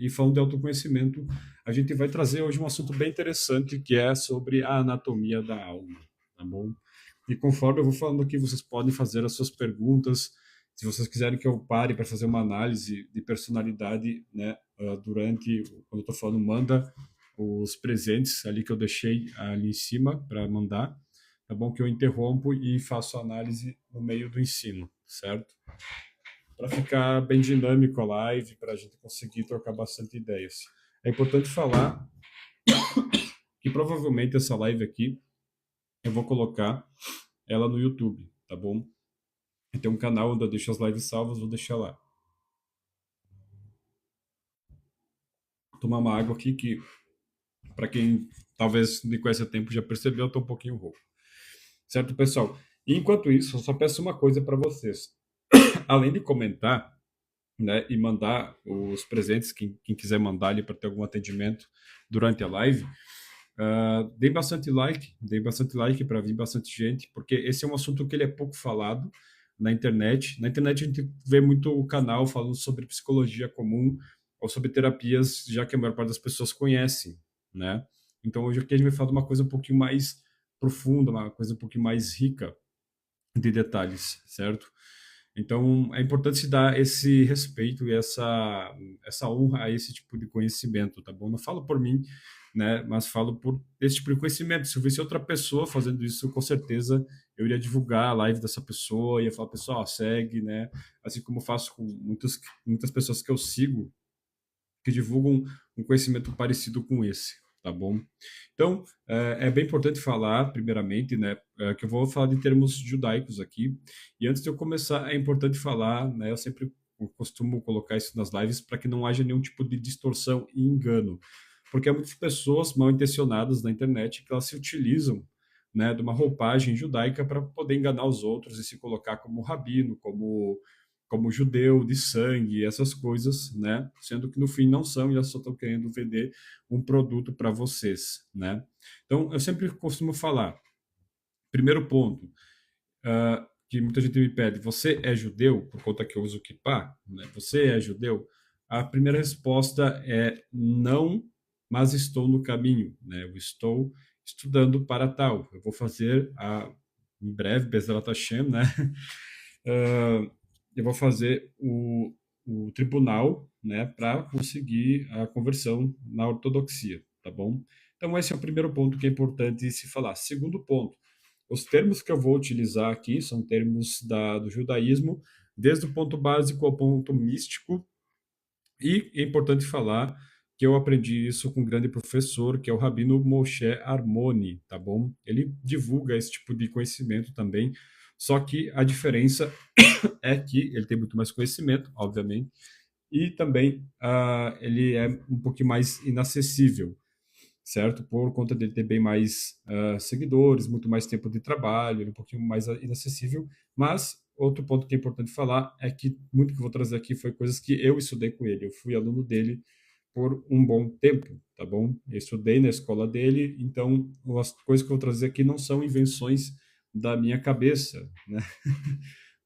E falando de autoconhecimento, a gente vai trazer hoje um assunto bem interessante que é sobre a anatomia da alma, tá bom? E conforme eu vou falando aqui, vocês podem fazer as suas perguntas. Se vocês quiserem que eu pare para fazer uma análise de personalidade, né, durante, quando eu estou falando, manda os presentes ali que eu deixei ali em cima para mandar, tá bom? Que eu interrompo e faço a análise no meio do ensino, certo? Para ficar bem dinâmico a live, para a gente conseguir trocar bastante ideias. É importante falar que provavelmente essa live aqui eu vou colocar ela no YouTube, tá bom? Tem um canal onde eu deixo as lives salvas, vou deixar lá. Vou tomar uma água aqui que, para quem talvez me conhece há tempo já percebeu, eu tô um pouquinho rouco. Certo, pessoal? E enquanto isso, eu só peço uma coisa para vocês. Além de comentar, né, e mandar os presentes, quem quiser mandar ali para ter algum atendimento durante a live, dei bastante like para vir bastante gente, porque esse é um assunto que ele é pouco falado na internet. Na internet a gente vê muito o canal falando sobre psicologia comum ou sobre terapias, já que a maior parte das pessoas conhecem, né? Então hoje aqui a gente vai falar de uma coisa um pouquinho mais profunda, uma coisa um pouquinho mais rica de detalhes, certo? Então, é importante se dar esse respeito e essa honra a esse tipo de conhecimento, tá bom? Não falo por mim, né? Mas falo por esse tipo de conhecimento. Se eu visse outra pessoa fazendo isso, com certeza eu iria divulgar a live dessa pessoa, ia falar, pessoal, segue, né? Assim como eu faço com muitas pessoas que eu sigo, que divulgam um conhecimento parecido com esse, tá bom? Então, é bem importante falar, primeiramente, né, que eu vou falar de termos judaicos aqui, e antes de eu começar, é importante falar, né, eu sempre costumo colocar isso nas lives para que não haja nenhum tipo de distorção e engano, porque há muitas pessoas mal intencionadas na internet que elas se utilizam, né, de uma roupagem judaica para poder enganar os outros e se colocar como rabino, como judeu de sangue, essas coisas, né? Sendo que no fim não são e elas só estão querendo vender um produto para vocês, né? Então, eu sempre costumo falar, primeiro ponto, que muita gente me pede, você é judeu? Por conta que eu uso kippah, né? Você é judeu? A primeira resposta é não, mas estou no caminho, né? Eu estou estudando para tal. Eu vou fazer em breve, Bezerra Hashem, né? uh, eu vou fazer o tribunal, né, para conseguir a conversão na ortodoxia, tá bom? Então, esse é o primeiro ponto que é importante se falar. Segundo ponto, os termos que eu vou utilizar aqui são termos do judaísmo, desde o ponto básico ao ponto místico, e é importante falar que eu aprendi isso com um grande professor, que é o Rabino Moshe Armoni, tá bom? Ele divulga esse tipo de conhecimento também, só que a diferença é que ele tem muito mais conhecimento, obviamente, e também ele é um pouquinho mais inacessível, certo? Por conta dele ter bem mais seguidores, muito mais tempo de trabalho, ele é um pouquinho mais inacessível, mas outro ponto que é importante falar é que muito que eu vou trazer aqui foi coisas que eu estudei com ele, eu fui aluno dele por um bom tempo, tá bom? Eu estudei na escola dele, então as coisas que eu vou trazer aqui não são invenções da minha cabeça, né?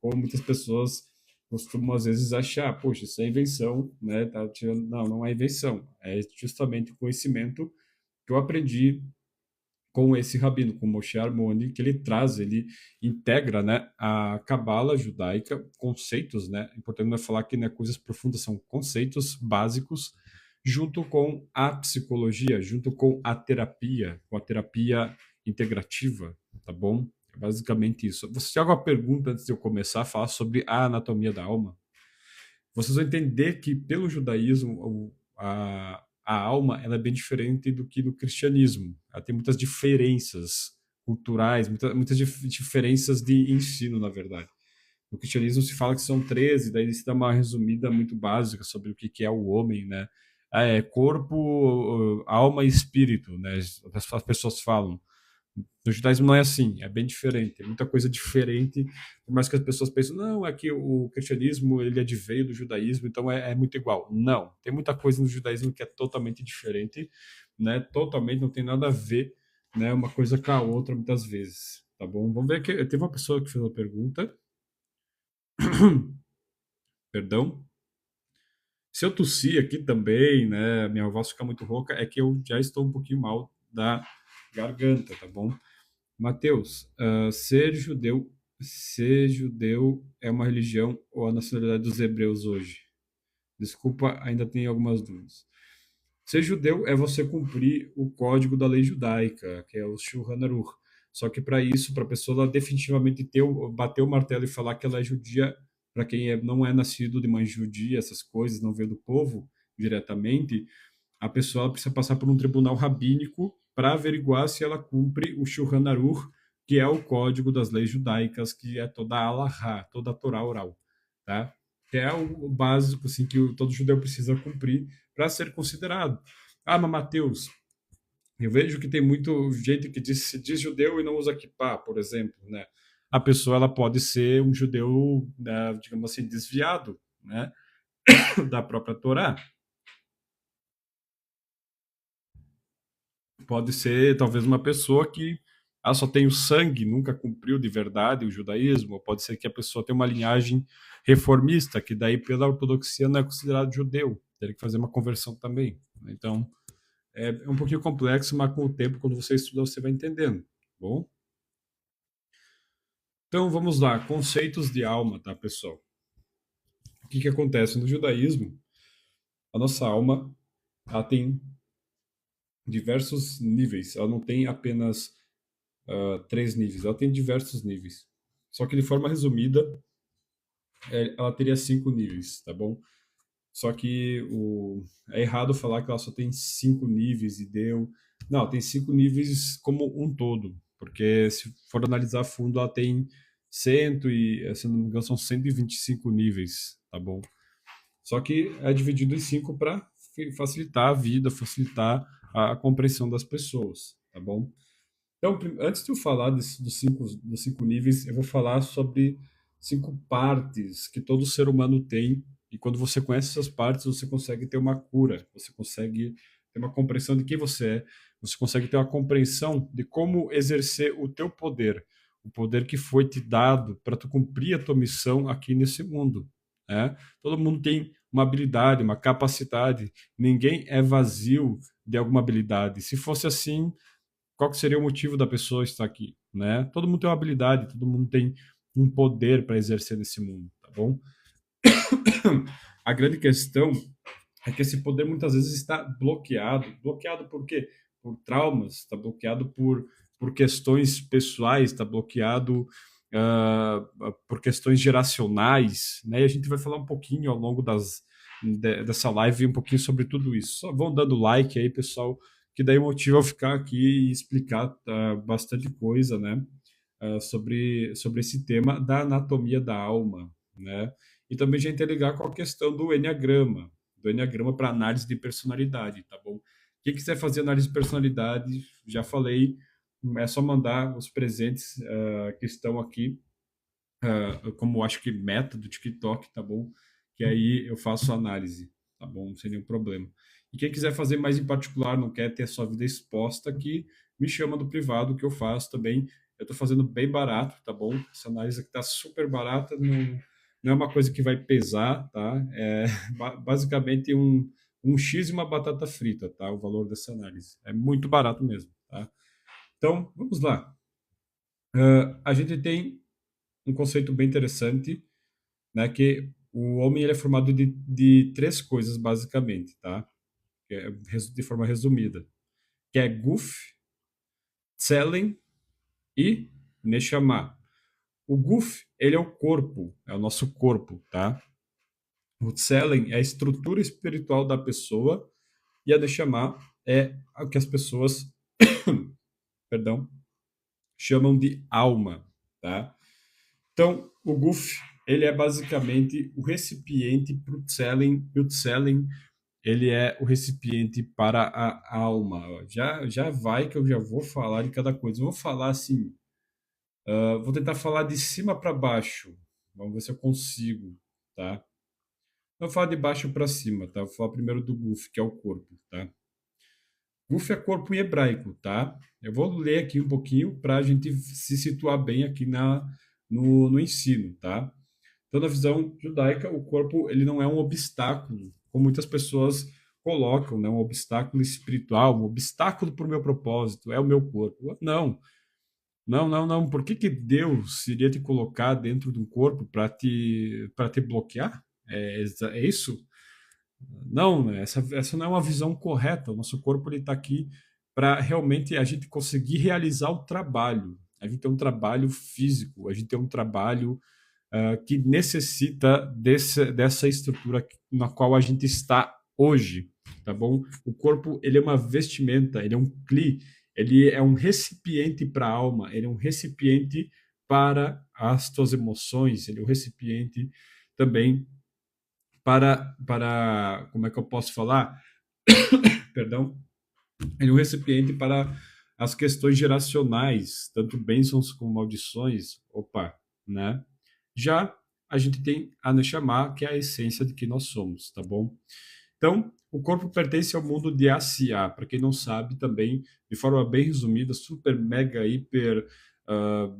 Como muitas pessoas costumam às vezes achar, poxa, isso é invenção, né? Tá tirando... Não, não é invenção, é justamente o conhecimento que eu aprendi com esse rabino, com Moshe Harmoni, que ele traz, ele integra, né, a cabala judaica, conceitos, né? Importante não é falar que não é coisas profundas, são conceitos básicos, junto com a psicologia, junto com a terapia integrativa, tá bom? É basicamente isso. Você tem alguma pergunta antes de eu começar a falar sobre a anatomia da alma? Vocês vão entender que pelo judaísmo a alma ela é bem diferente do que no cristianismo. Ela tem muitas diferenças culturais, muitas diferenças de ensino, na verdade. No cristianismo se fala que são 13, daí se dá uma resumida muito básica sobre o que é o homem, né? É corpo, alma e espírito, né? As pessoas falam. No judaísmo não é assim, é bem diferente, é muita coisa diferente, por mais que as pessoas pensem, não, é que o cristianismo ele adveio do judaísmo, então é muito igual. Não, tem muita coisa no judaísmo que é totalmente diferente, né? Totalmente não tem nada a ver, né? Uma coisa com a outra muitas vezes, tá bom? Vamos ver que teve uma pessoa que fez uma pergunta, perdão. Se eu tossir aqui também, né, minha voz fica muito rouca, é que eu já estou um pouquinho mal da garganta, tá bom? Mateus, ser judeu é uma religião ou a nacionalidade dos hebreus hoje? Desculpa, ainda tenho algumas dúvidas. Ser judeu é você cumprir o código da lei judaica, que é o Shulchan Aruch. Só que para isso, para a pessoa ela definitivamente bater o martelo e falar que ela é judia, para quem não é nascido de mãe judia, essas coisas, não veio do povo diretamente, a pessoa precisa passar por um tribunal rabínico para averiguar se ela cumpre o Shulchan Aruch, que é o código das leis judaicas, que é toda a Halahá, toda a Torá oral, tá? Que é o básico assim que todo judeu precisa cumprir para ser considerado. Ah, mas Mateus, eu vejo que tem muito gente que se diz judeu e não usa kippah, por exemplo, né? A pessoa ela pode ser um judeu, né, digamos assim, desviado, né, da própria Torá. Pode ser talvez uma pessoa que só tem o sangue, nunca cumpriu de verdade o judaísmo. Ou pode ser que a pessoa tenha uma linhagem reformista, que daí pela ortodoxia não é considerado judeu. Teria que fazer uma conversão também. Então, é um pouquinho complexo, mas com o tempo, quando você estuda, você vai entendendo. Tá bom? Então, vamos lá. Conceitos de alma, tá, pessoal? O que acontece no judaísmo? A nossa alma, ela tem diversos níveis. Ela não tem apenas três níveis, ela tem diversos níveis. Só que de forma resumida, ela teria cinco níveis, tá bom? Só que é errado falar que ela só tem cinco níveis e deu. Não, tem cinco níveis como um todo, porque se for analisar a fundo, ela tem se não me engano, são 125 níveis, tá bom? Só que é dividido em cinco para facilitar a vida, facilitar a compreensão das pessoas, tá bom? Então, antes de eu falar dos cinco níveis, eu vou falar sobre cinco partes que todo ser humano tem. E quando você conhece essas partes, você consegue ter uma cura, você consegue ter uma compreensão de quem você é, você consegue ter uma compreensão de como exercer o teu poder, o poder que foi te dado para tu cumprir a tua missão aqui nesse mundo, né? Todo mundo tem uma habilidade, uma capacidade. Ninguém é vazio de alguma habilidade. Se fosse assim, qual que seria o motivo da pessoa estar aqui, né? Todo mundo tem uma habilidade, todo mundo tem um poder para exercer nesse mundo, tá bom? A grande questão é que esse poder muitas vezes está bloqueado. Bloqueado por quê? Por traumas, está bloqueado por questões pessoais, está bloqueado por questões geracionais, né? E a gente vai falar um pouquinho ao longo dessa live um pouquinho sobre tudo isso. Só vão dando like aí, pessoal, que daí motiva eu ficar aqui e explicar bastante coisa, né? Sobre esse tema da anatomia da alma, né? E também já interligar com a questão do enneagrama para análise de personalidade, tá bom? Quem quiser fazer análise de personalidade, já falei, é só mandar os presentes que estão aqui, como acho que meta do TikTok, tá bom? Que aí eu faço análise, tá bom? Sem nenhum problema. E quem quiser fazer mais em particular, não quer ter a sua vida exposta aqui, me chama do privado que eu faço também. Eu tô fazendo bem barato, tá bom? Essa análise aqui tá super barata, não é uma coisa que vai pesar, tá? É basicamente um X e uma batata frita, tá? O valor dessa análise. É muito barato mesmo, tá? Então, vamos lá. A gente tem um conceito bem interessante, né? Que o homem ele é formado de três coisas, basicamente, tá? Que é, de forma resumida. Que é Guf, Tselen e Neshama. O Guf, ele é o corpo, é o nosso corpo, tá? O Tselen é a estrutura espiritual da pessoa e a Neshama é o que as pessoas, perdão, chamam de alma, tá? Então, o Guf, ele é basicamente o recipiente para o Tselen, e o Tselen, ele é o recipiente para a alma. Já vai que eu já vou falar de cada coisa. Eu vou falar assim, vou tentar falar de cima para baixo. Vamos ver se eu consigo, tá? Eu vou falar de baixo para cima, tá? Vou falar primeiro do Guf, que é o corpo, tá? Guf é corpo em hebraico, tá? Eu vou ler aqui um pouquinho para a gente se situar bem aqui no ensino, tá? Então, na visão judaica, o corpo ele não é um obstáculo, como muitas pessoas colocam, né, um obstáculo espiritual, um obstáculo para o meu propósito, é o meu corpo. Não, não, não, não. Por que que Deus iria te colocar dentro de um corpo para te bloquear? É isso? Não, né? Essa não é uma visão correta. O nosso corpo ele está aqui para realmente a gente conseguir realizar o trabalho. A gente tem um trabalho físico, a gente tem um trabalho que necessita dessa estrutura na qual a gente está hoje, tá bom? O corpo ele é uma vestimenta, ele é um cli, ele é um recipiente para a alma, ele é um recipiente para as tuas emoções, ele é um recipiente também para como é que eu posso falar? Perdão, ele é um recipiente para as questões geracionais, tanto bênçãos como maldições. Opa, né? Já a gente tem a Neshama, que é a essência de que nós somos, tá bom? Então, o corpo pertence ao mundo de Asiá. Para quem não sabe, também, de forma bem resumida, super, mega, hiper,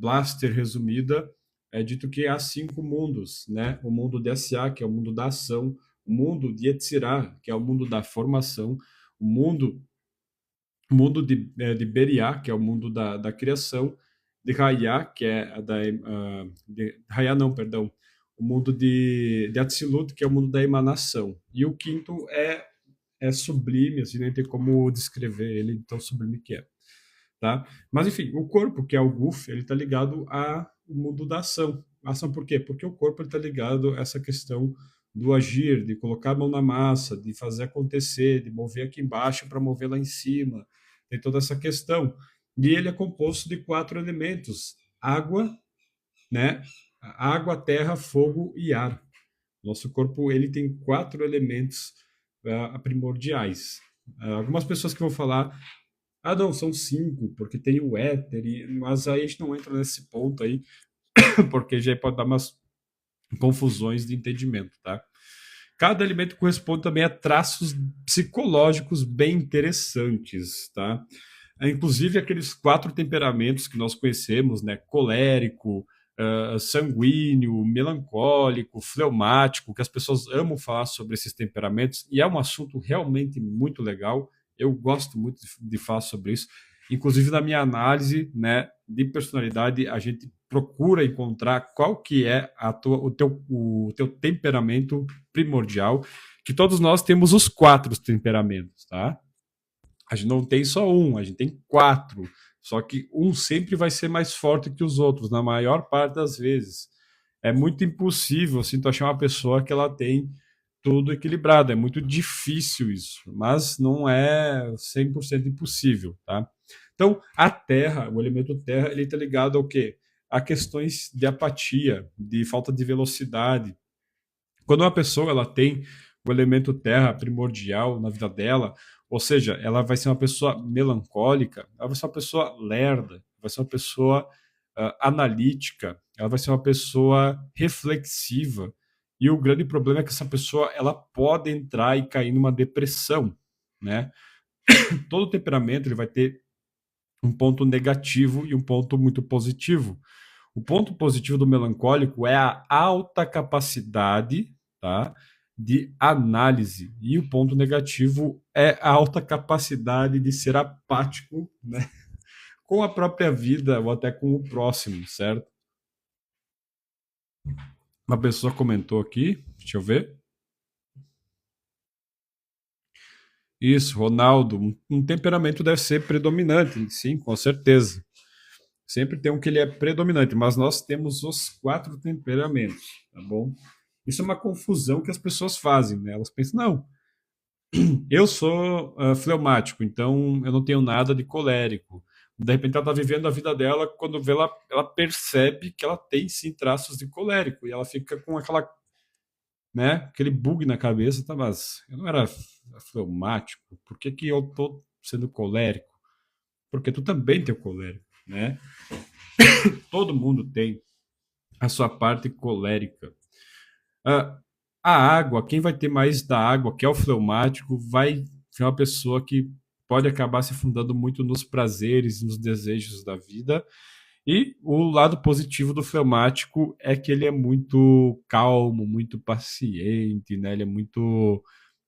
blaster resumida, é dito que há 5 mundos, né? O mundo de Asiá, que é o mundo da ação, o mundo de Yetzirah, que é o mundo da formação, o mundo de Beriá, que é o mundo da criação, de Raya, que é a da. Raya não, perdão. O mundo de Atzilut, que é o mundo da emanação. E o quinto é sublime, assim, nem tem como descrever ele, tão sublime que é. Tá? Mas, enfim, o corpo, que é o Guf, ele está ligado ao mundo da ação. Ação por quê? Porque o corpo está ligado a essa questão do agir, de colocar a mão na massa, de fazer acontecer, de mover aqui embaixo para mover lá em cima. Tem toda essa questão. E ele é composto de 4 elementos: água, né? Água, terra, fogo e ar. Nosso corpo ele tem 4 elementos primordiais. Algumas pessoas que vão falar, ah, não, são 5, porque tem o éter, mas aí a gente não entra nesse ponto aí, porque já pode dar umas confusões de entendimento, tá? Cada elemento corresponde também a traços psicológicos bem interessantes, tá? Inclusive aqueles 4 temperamentos que nós conhecemos, né? Colérico, sanguíneo, melancólico, fleumático, que as pessoas amam falar sobre esses temperamentos, e é um assunto realmente muito legal. Eu gosto muito de falar sobre isso. Inclusive, na minha análise, né, de personalidade, a gente procura encontrar qual que é o teu temperamento primordial, que todos nós temos os 4 temperamentos, tá? A gente não tem só um, a gente tem 4. Só que um sempre vai ser mais forte que os outros, na maior parte das vezes. É muito impossível, assim, tu achar uma pessoa que ela tem tudo equilibrado. É muito difícil isso, mas não é 100% impossível, tá? Então, a terra, o elemento terra, ele está ligado ao quê? A questões de apatia, de falta de velocidade. Quando uma pessoa ela tem o elemento terra primordial na vida dela, ou seja, ela vai ser uma pessoa melancólica, ela vai ser uma pessoa lerda, vai ser uma pessoa analítica, ela vai ser uma pessoa reflexiva. E o grande problema é que essa pessoa ela pode entrar e cair numa depressão, né? Todo temperamento ele vai ter um ponto negativo e um ponto muito positivo. O ponto positivo do melancólico é a alta capacidade, tá, de análise. E o ponto negativo é a alta capacidade de ser apático, né, com a própria vida ou até com o próximo, certo? Uma pessoa comentou aqui, deixa eu ver. Isso, Ronaldo, um temperamento deve ser predominante, sim, com certeza. Sempre tem um que ele é predominante, mas nós temos os 4 temperamentos, tá bom? Isso é uma confusão que as pessoas fazem, né? Elas pensam, não, eu sou fleumático, então eu não tenho nada de colérico. De repente ela está vivendo a vida dela, quando vê ela percebe que ela tem sim traços de colérico, e ela fica com né, aquele bug na cabeça, tá, mas eu não era fleumático, por que que eu tô sendo colérico? Porque tu também tem o colérico, né? Todo mundo tem a sua parte colérica. Ah, a água, quem vai ter mais da água, que é o fleumático, vai ser uma pessoa que pode acabar se afundando muito nos prazeres, nos desejos da vida. E o lado positivo do fleumático é que ele é muito calmo, muito paciente, né? Ele é muito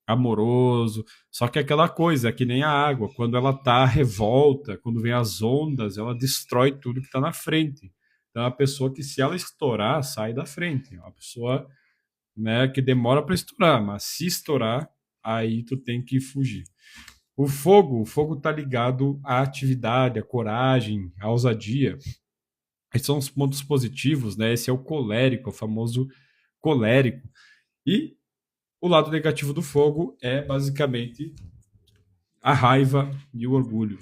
amoroso. Só que é aquela coisa, é que nem a água, quando ela tá revolta, quando vem as ondas, ela destrói tudo que está na frente. Então, é uma pessoa que, se ela estourar, sai da frente. É uma pessoa, né, que demora para estourar, mas se estourar, aí tu tem que fugir. O fogo tá ligado à atividade, à coragem, à ousadia. Esses são os pontos positivos, né? Esse é o colérico, o famoso colérico. E o lado negativo do fogo é basicamente a raiva e o orgulho.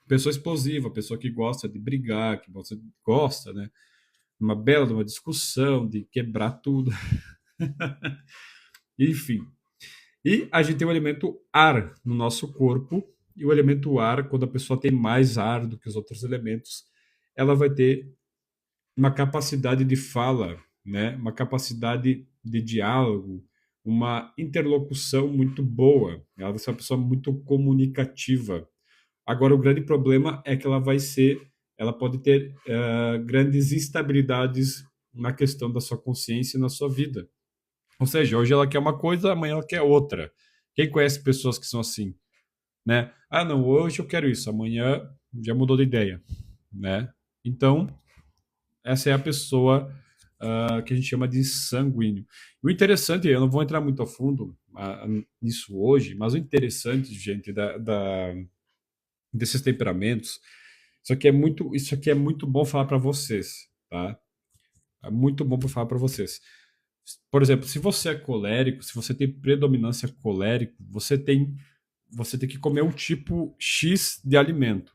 Pessoa explosiva, pessoa que gosta de brigar, que gosta, né? Uma bela de uma discussão, de quebrar tudo. Enfim. E a gente tem o elemento ar no nosso corpo. E o elemento ar, quando a pessoa tem mais ar do que os outros elementos, ela vai ter uma capacidade de fala, né? Uma capacidade de diálogo, uma interlocução muito boa. Ela vai ser uma pessoa muito comunicativa. Agora, o grande problema é que ela pode ter grandes instabilidades na questão da sua consciência e na sua vida. Ou seja, hoje ela quer uma coisa, amanhã ela quer outra. Quem conhece pessoas que são assim, né? Ah, não, hoje eu quero isso, amanhã já mudou de ideia, né? Então, essa é a pessoa que a gente chama de sanguíneo. O interessante, eu não vou entrar muito a fundo nisso hoje, mas o interessante, gente, desses temperamentos, isso aqui é muito bom falar para vocês, tá? É muito bom para falar para vocês. Por exemplo, se você é colérico, se você tem predominância colérico, você tem que comer um tipo X de alimento.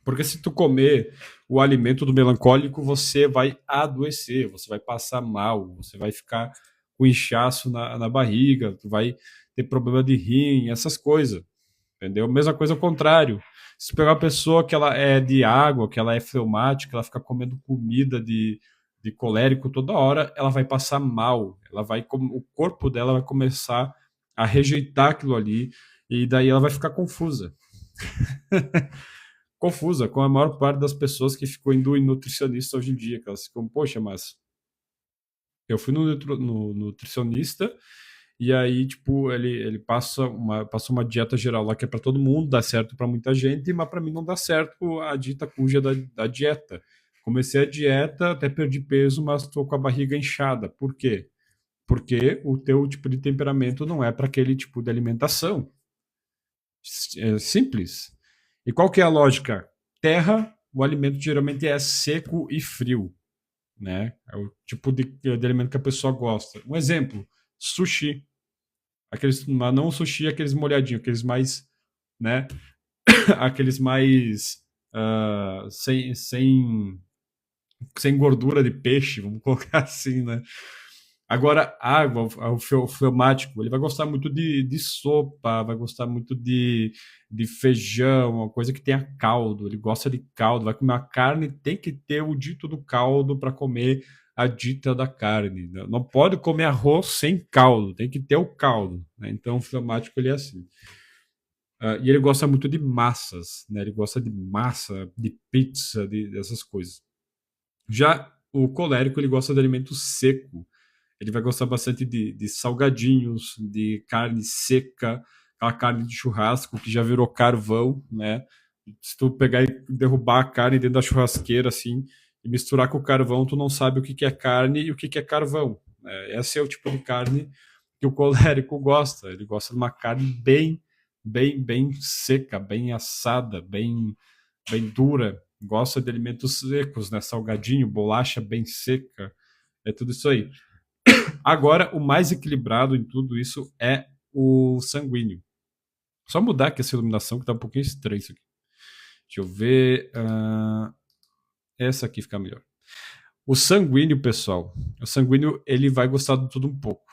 Porque se tu comer o alimento do melancólico, você vai adoecer, você vai passar mal, você vai ficar com inchaço na barriga, tu vai ter problema de rim, essas coisas. Entendeu? Mesma coisa ao contrário. Se pegar uma pessoa que ela é de água, que ela é fleumática, ela fica comendo comida de colérico toda hora, ela vai passar mal. O corpo dela vai começar a rejeitar aquilo ali e daí ela vai ficar confusa. Confusa com a maior parte das pessoas que ficou indo em nutricionista hoje em dia, que elas ficam, poxa, mas eu fui no nutricionista e aí, tipo, ele passa uma dieta geral lá que é para todo mundo, dá certo para muita gente, mas para mim não dá certo a dita cuja da dieta. Comecei a dieta, até perdi peso, mas estou com a barriga inchada. Por quê? Porque o teu tipo de temperamento não é para aquele tipo de alimentação. É simples. E qual que é a lógica? Terra, o alimento geralmente é seco e frio, né? É o tipo de alimento que a pessoa gosta. Um exemplo, sushi. Mas não o sushi, aqueles molhadinhos, aqueles mais, né? Aqueles mais sem gordura de peixe, vamos colocar assim, né? Agora, água, o fleumático, ele vai gostar muito de sopa, vai gostar muito de feijão, uma coisa que tenha caldo. Ele gosta de caldo, vai comer a carne, tem que ter o dito do caldo para comer a dita da carne. Não pode comer arroz sem caldo, tem que ter o caldo. Né? Então, o fleumático ele é assim. E ele gosta muito de massas, né? Ele gosta de massa, de pizza, dessas coisas. Já o colérico, ele gosta de alimento seco. Ele vai gostar bastante de salgadinhos, de carne seca, aquela carne de churrasco que já virou carvão, né? Se tu pegar e derrubar a carne dentro da churrasqueira, assim, e misturar com o carvão, tu não sabe o que é carne e o que é carvão. Esse é o tipo de carne que o colérico gosta. Ele gosta de uma carne bem seca, bem assada, bem dura. Gosta de alimentos secos, né? Salgadinho, bolacha bem seca. É tudo isso aí. Agora, o mais equilibrado em tudo isso é o sanguíneo. Só mudar aqui essa iluminação, que tá um pouquinho estranho isso aqui. Deixa eu ver. Essa aqui fica melhor. O sanguíneo, pessoal. O sanguíneo, ele vai gostar de tudo um pouco.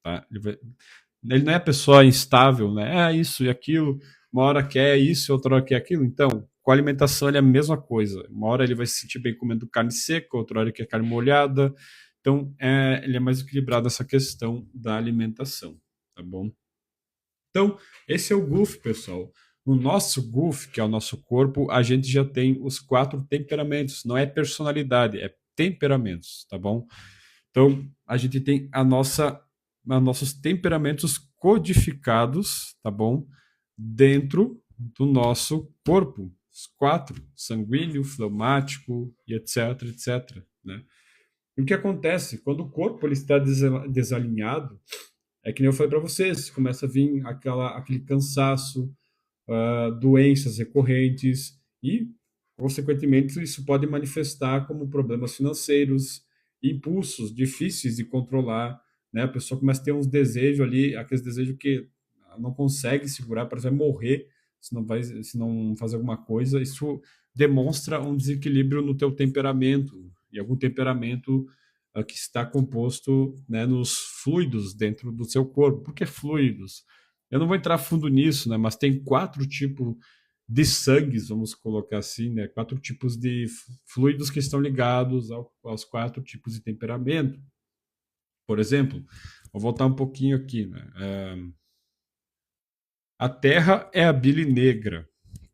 Tá? Ele não é a pessoa instável, né? É isso e aquilo. Uma hora quer isso, outra hora quer aquilo. Então, com a alimentação, ele é a mesma coisa. Uma hora ele vai se sentir bem comendo carne seca, outra hora quer carne molhada. Então, ele é mais equilibrado nessa questão da alimentação, tá bom? Então, esse é o GUF, pessoal. No nosso GUF, que é o nosso corpo, a gente já tem os 4 temperamentos. Não é personalidade, é temperamentos, tá bom? Então, a gente tem nossos temperamentos codificados, tá bom? Dentro do nosso corpo, os quatro, sanguíneo, fleumático e etc, etc, né? E o que acontece? Quando o corpo ele está desalinhado, é que nem eu falei para vocês, começa a vir aquele cansaço, doenças recorrentes e, consequentemente, isso pode manifestar como problemas financeiros, impulsos difíceis de controlar, né? A pessoa começa a ter uns desejos ali, aqueles desejos que não consegue segurar, parece que vai morrer se não fazer alguma coisa. Isso demonstra um desequilíbrio no teu temperamento, e algum temperamento que está composto, né, nos fluidos dentro do seu corpo. Por que fluidos? Eu não vou entrar fundo nisso, né? Mas tem quatro tipos de sangues, vamos colocar assim, né? Quatro tipos de fluidos que estão ligados aos quatro tipos de temperamento. Por exemplo, vou voltar um pouquinho aqui, né? A terra é a bile negra,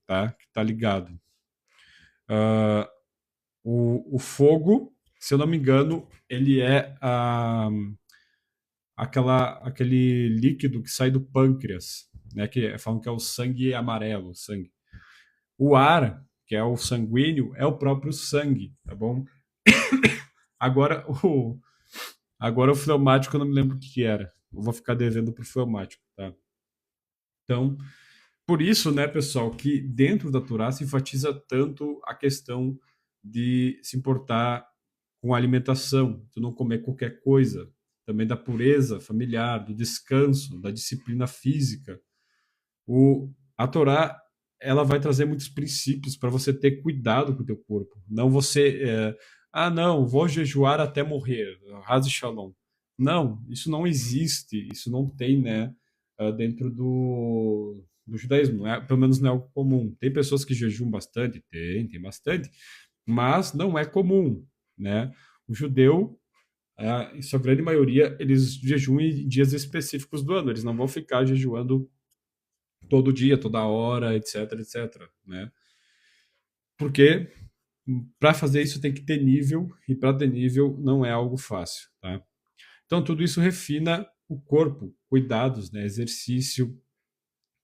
tá? Que tá ligado. O fogo, se eu não me engano, ele é aquele líquido que sai do pâncreas, né? Que falam que é o sangue amarelo, o sangue. O ar, que é o sanguíneo, é o próprio sangue, tá bom? Agora o, agora o fleumático eu não me lembro o que era. Eu vou ficar devendo pro fleumático, tá? Então, por isso, né, pessoal, que dentro da Torá se enfatiza tanto a questão de se importar com a alimentação, de não comer qualquer coisa, também da pureza familiar, do descanso, da disciplina física. A Torá ela vai trazer muitos princípios para você ter cuidado com o teu corpo. Não você, não, vou jejuar até morrer, Haz Shalom. Não, isso não existe, isso não tem, né, dentro do judaísmo, né? Pelo menos não é algo comum. Tem pessoas que jejuam bastante, tem bastante, mas não é comum, né? O judeu, em sua grande maioria, eles jejuam em dias específicos do ano, eles não vão ficar jejuando todo dia, toda hora, etc, etc, né? Porque para fazer isso tem que ter nível e para ter nível não é algo fácil, tá? Então tudo isso refina o corpo, cuidados, né? Exercício,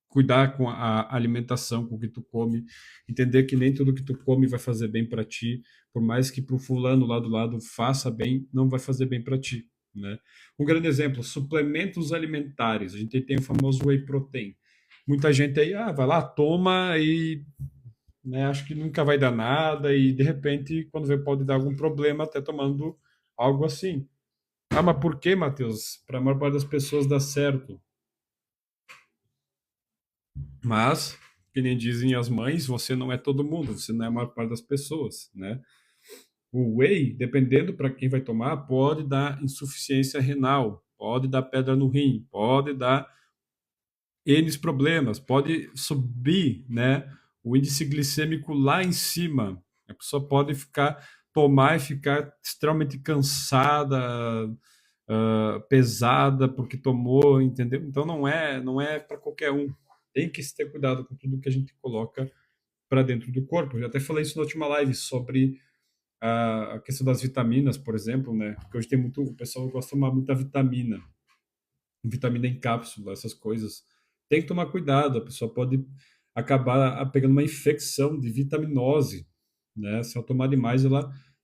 cuidar com a alimentação, com o que tu come, entender que nem tudo que tu come vai fazer bem para ti, por mais que para o fulano lá do lado faça bem, não vai fazer bem para ti, né? Um grande exemplo, suplementos alimentares. A gente tem o famoso whey protein. Muita gente aí, vai lá, toma e, né, acho que nunca vai dar nada e de repente, quando vê, pode dar algum problema até tomando algo assim. Mas por que, Matheus? Para a maior parte das pessoas dá certo. Mas, que nem dizem as mães, você não é todo mundo, você não é a maior parte das pessoas, né? O whey, dependendo para quem vai tomar, pode dar insuficiência renal, pode dar pedra no rim, pode dar N problemas, pode subir, né, o índice glicêmico lá em cima. A pessoa pode tomar e ficar extremamente cansada, pesada porque tomou, entendeu? Então não é para qualquer um. Tem que se ter cuidado com tudo que a gente coloca para dentro do corpo. Eu já até falei isso na última live sobre a questão das vitaminas, por exemplo, né? Porque hoje tem muito, o pessoal gosta de tomar muita vitamina em cápsula, essas coisas. Tem que tomar cuidado, a pessoa pode acabar pegando uma infecção de vitaminose, né? Se ela tomar demais,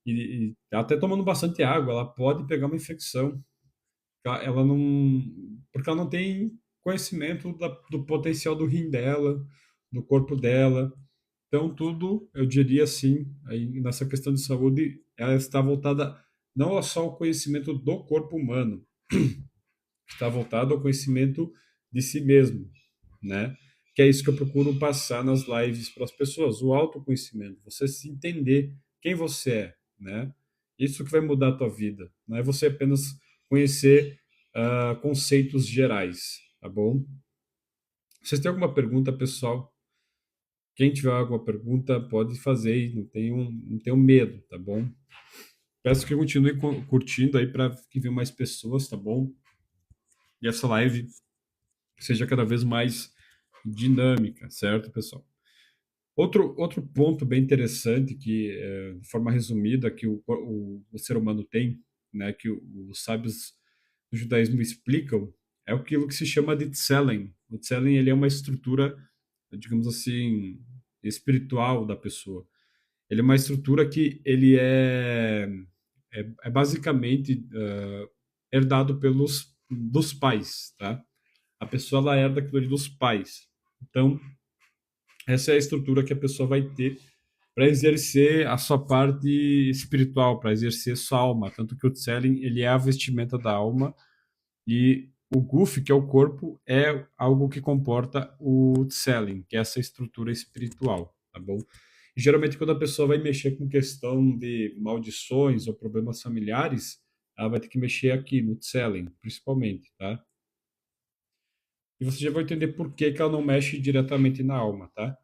e até tomando bastante água, ela pode pegar uma infecção. Ela não, porque ela não tem conhecimento do potencial do rim dela, do corpo dela. Então, tudo, eu diria assim, aí nessa questão de saúde, ela está voltada não só ao conhecimento do corpo humano, está voltado ao conhecimento de si mesmo, né? Que é isso que eu procuro passar nas lives para as pessoas, o autoconhecimento, você se entender quem você é, né? Isso que vai mudar a tua vida, não é você apenas conhecer conceitos gerais, tá bom? Vocês têm alguma pergunta, pessoal? Quem tiver alguma pergunta, pode fazer, e não tenham medo, tá bom? Peço que continue curtindo aí para que venham mais pessoas, tá bom? E essa live seja cada vez mais dinâmica, certo, pessoal? Outro ponto bem interessante que, de forma resumida, que o ser humano tem, né, que os sábios do judaísmo explicam, é aquilo que se chama de Tselen. O Tselen, ele é uma estrutura, digamos assim, espiritual da pessoa. Ele é uma estrutura que ele é basicamente herdado pelos dos pais, tá? A pessoa ela herda aquilo ali dos pais. Então, essa é a estrutura que a pessoa vai ter para exercer a sua parte espiritual, para exercer sua alma. Tanto que o Tselen, ele é a vestimenta da alma e o Guf, que é o corpo, é algo que comporta o Tselen, que é essa estrutura espiritual, tá bom? E, geralmente, quando a pessoa vai mexer com questão de maldições ou problemas familiares, ela vai ter que mexer aqui no Tselen, principalmente, tá? E você já vai entender por que que ela não mexe diretamente na alma, tá?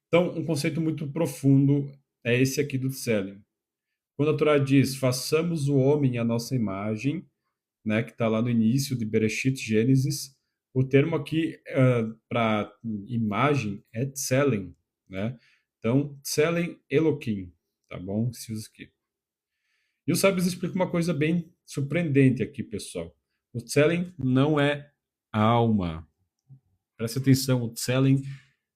Então, um conceito muito profundo é esse aqui do Tselen. Quando a Torá diz, façamos o homem à nossa imagem, né, que está lá no início de Bereshit, Gênesis, o termo aqui para imagem é Tselen, né? Então, Tselen Elohim, tá bom? Se usa aqui. E o Sábios explica uma coisa bem surpreendente aqui, pessoal. O Tselen não é alma. Presta atenção, o Tselen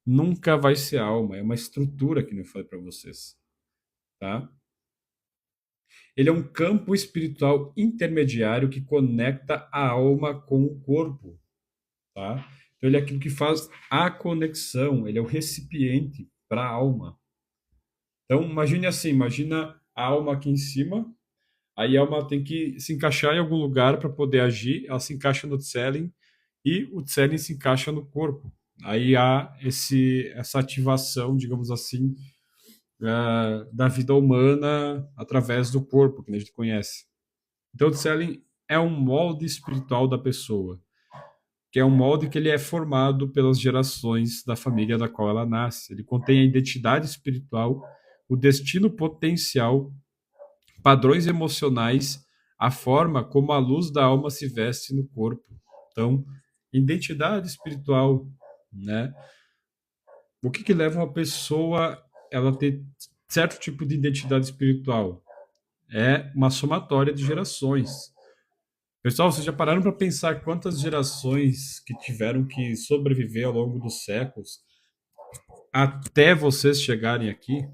nunca vai ser alma, é uma estrutura que eu falei para vocês, tá? Ele é um campo espiritual intermediário que conecta a alma com o corpo, tá? Então ele é aquilo que faz a conexão, ele é o recipiente para a alma. Então imagine assim, imagina a alma aqui em cima, aí a alma tem que se encaixar em algum lugar para poder agir, ela se encaixa no Tselen e o Tselen se encaixa no corpo. Aí há essa ativação, digamos assim, da vida humana através do corpo, que a gente conhece. Então, o Tselen é um molde espiritual da pessoa, que é um molde que ele é formado pelas gerações da família da qual ela nasce. Ele contém a identidade espiritual, o destino potencial, padrões emocionais, a forma como a luz da alma se veste no corpo. Então, identidade espiritual, né? O que que leva uma pessoa ela ter certo tipo de identidade espiritual? É uma somatória de gerações. Pessoal, vocês já pararam para pensar quantas gerações que tiveram que sobreviver ao longo dos séculos até vocês chegarem aqui?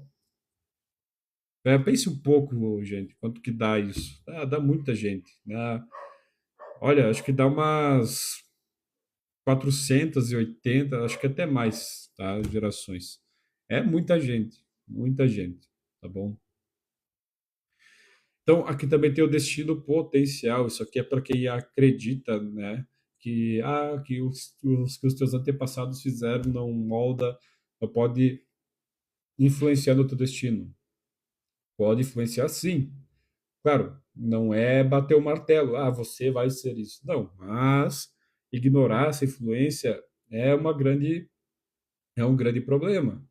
Pense um pouco, gente, quanto que dá isso? Dá muita gente. Olha, acho que dá umas 480, acho que até mais, tá? Gerações. É muita gente, tá bom? Então, aqui também tem o destino potencial. Isso aqui é para quem acredita, né? Que os teus antepassados fizeram não molda, não pode influenciar no teu destino. Pode influenciar, sim. Claro, não é bater o martelo. Você vai ser isso. Não, mas ignorar essa influência é é um grande problema,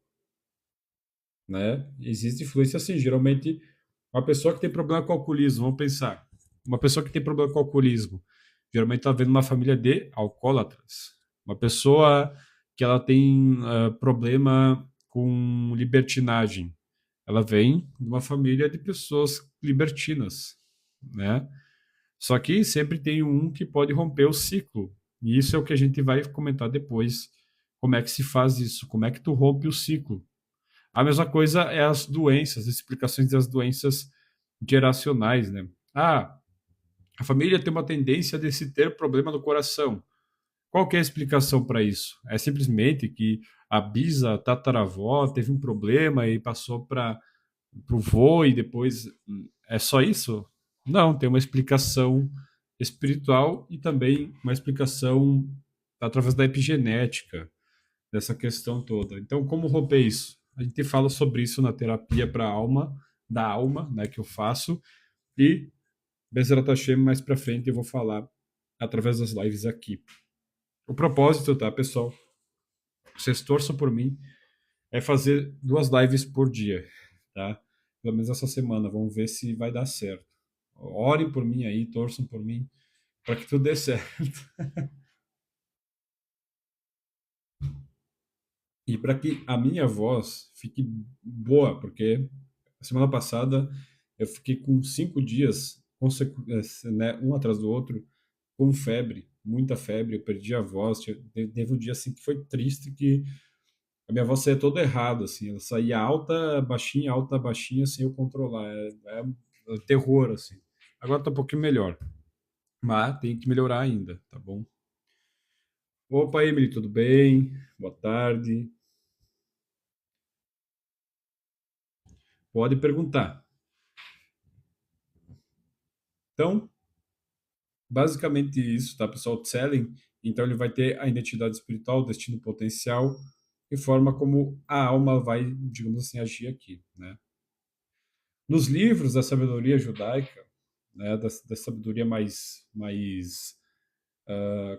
né? Existe influência, sim. Geralmente, uma pessoa que tem problema com alcoolismo, vamos pensar, uma pessoa que tem problema com alcoolismo, geralmente está vendo uma família de alcoólatras. Uma pessoa que ela tem problema com libertinagem, ela vem de uma família de pessoas libertinas, né? Só que sempre tem um que pode romper o ciclo. E isso é o que a gente vai comentar depois. Como é que se faz isso? Como é que tu rompe o ciclo? A mesma coisa é as doenças, as explicações das doenças geracionais, né? A família tem uma tendência de se ter problema no coração. Qual que é a explicação para isso? É simplesmente que a bisa, tataravó, teve um problema e passou para o vô e depois é só isso? Não, tem uma explicação espiritual e também uma explicação através da epigenética dessa questão toda. Então, como romper isso? A gente fala sobre isso na terapia para alma, da alma, né, que eu faço, e Bezerra Hashem, mais para frente eu vou falar através das lives aqui. O propósito, tá, pessoal? Vocês torçam por mim, é fazer 2 lives por dia, tá? Pelo menos essa semana, vamos ver se vai dar certo. Orem por mim aí, torçam por mim, para que tudo dê certo. E para que a minha voz fique boa, porque a semana passada eu fiquei com 5 dias né, um atrás do outro, com febre, muita febre, eu perdi a voz, teve um dia assim que foi triste, que a minha voz saía toda errada, assim, ela saía alta, baixinha, sem eu controlar, é terror, assim. Agora tá um pouquinho melhor, mas tem que melhorar ainda, tá bom? Opa, Emily, tudo bem? Boa tarde. Pode perguntar. Então, basicamente isso, tá, pessoal? Selling, então ele vai ter a identidade espiritual, o destino potencial e forma como a alma vai, digamos assim, agir aqui, né? Nos livros da sabedoria judaica, né, da sabedoria como é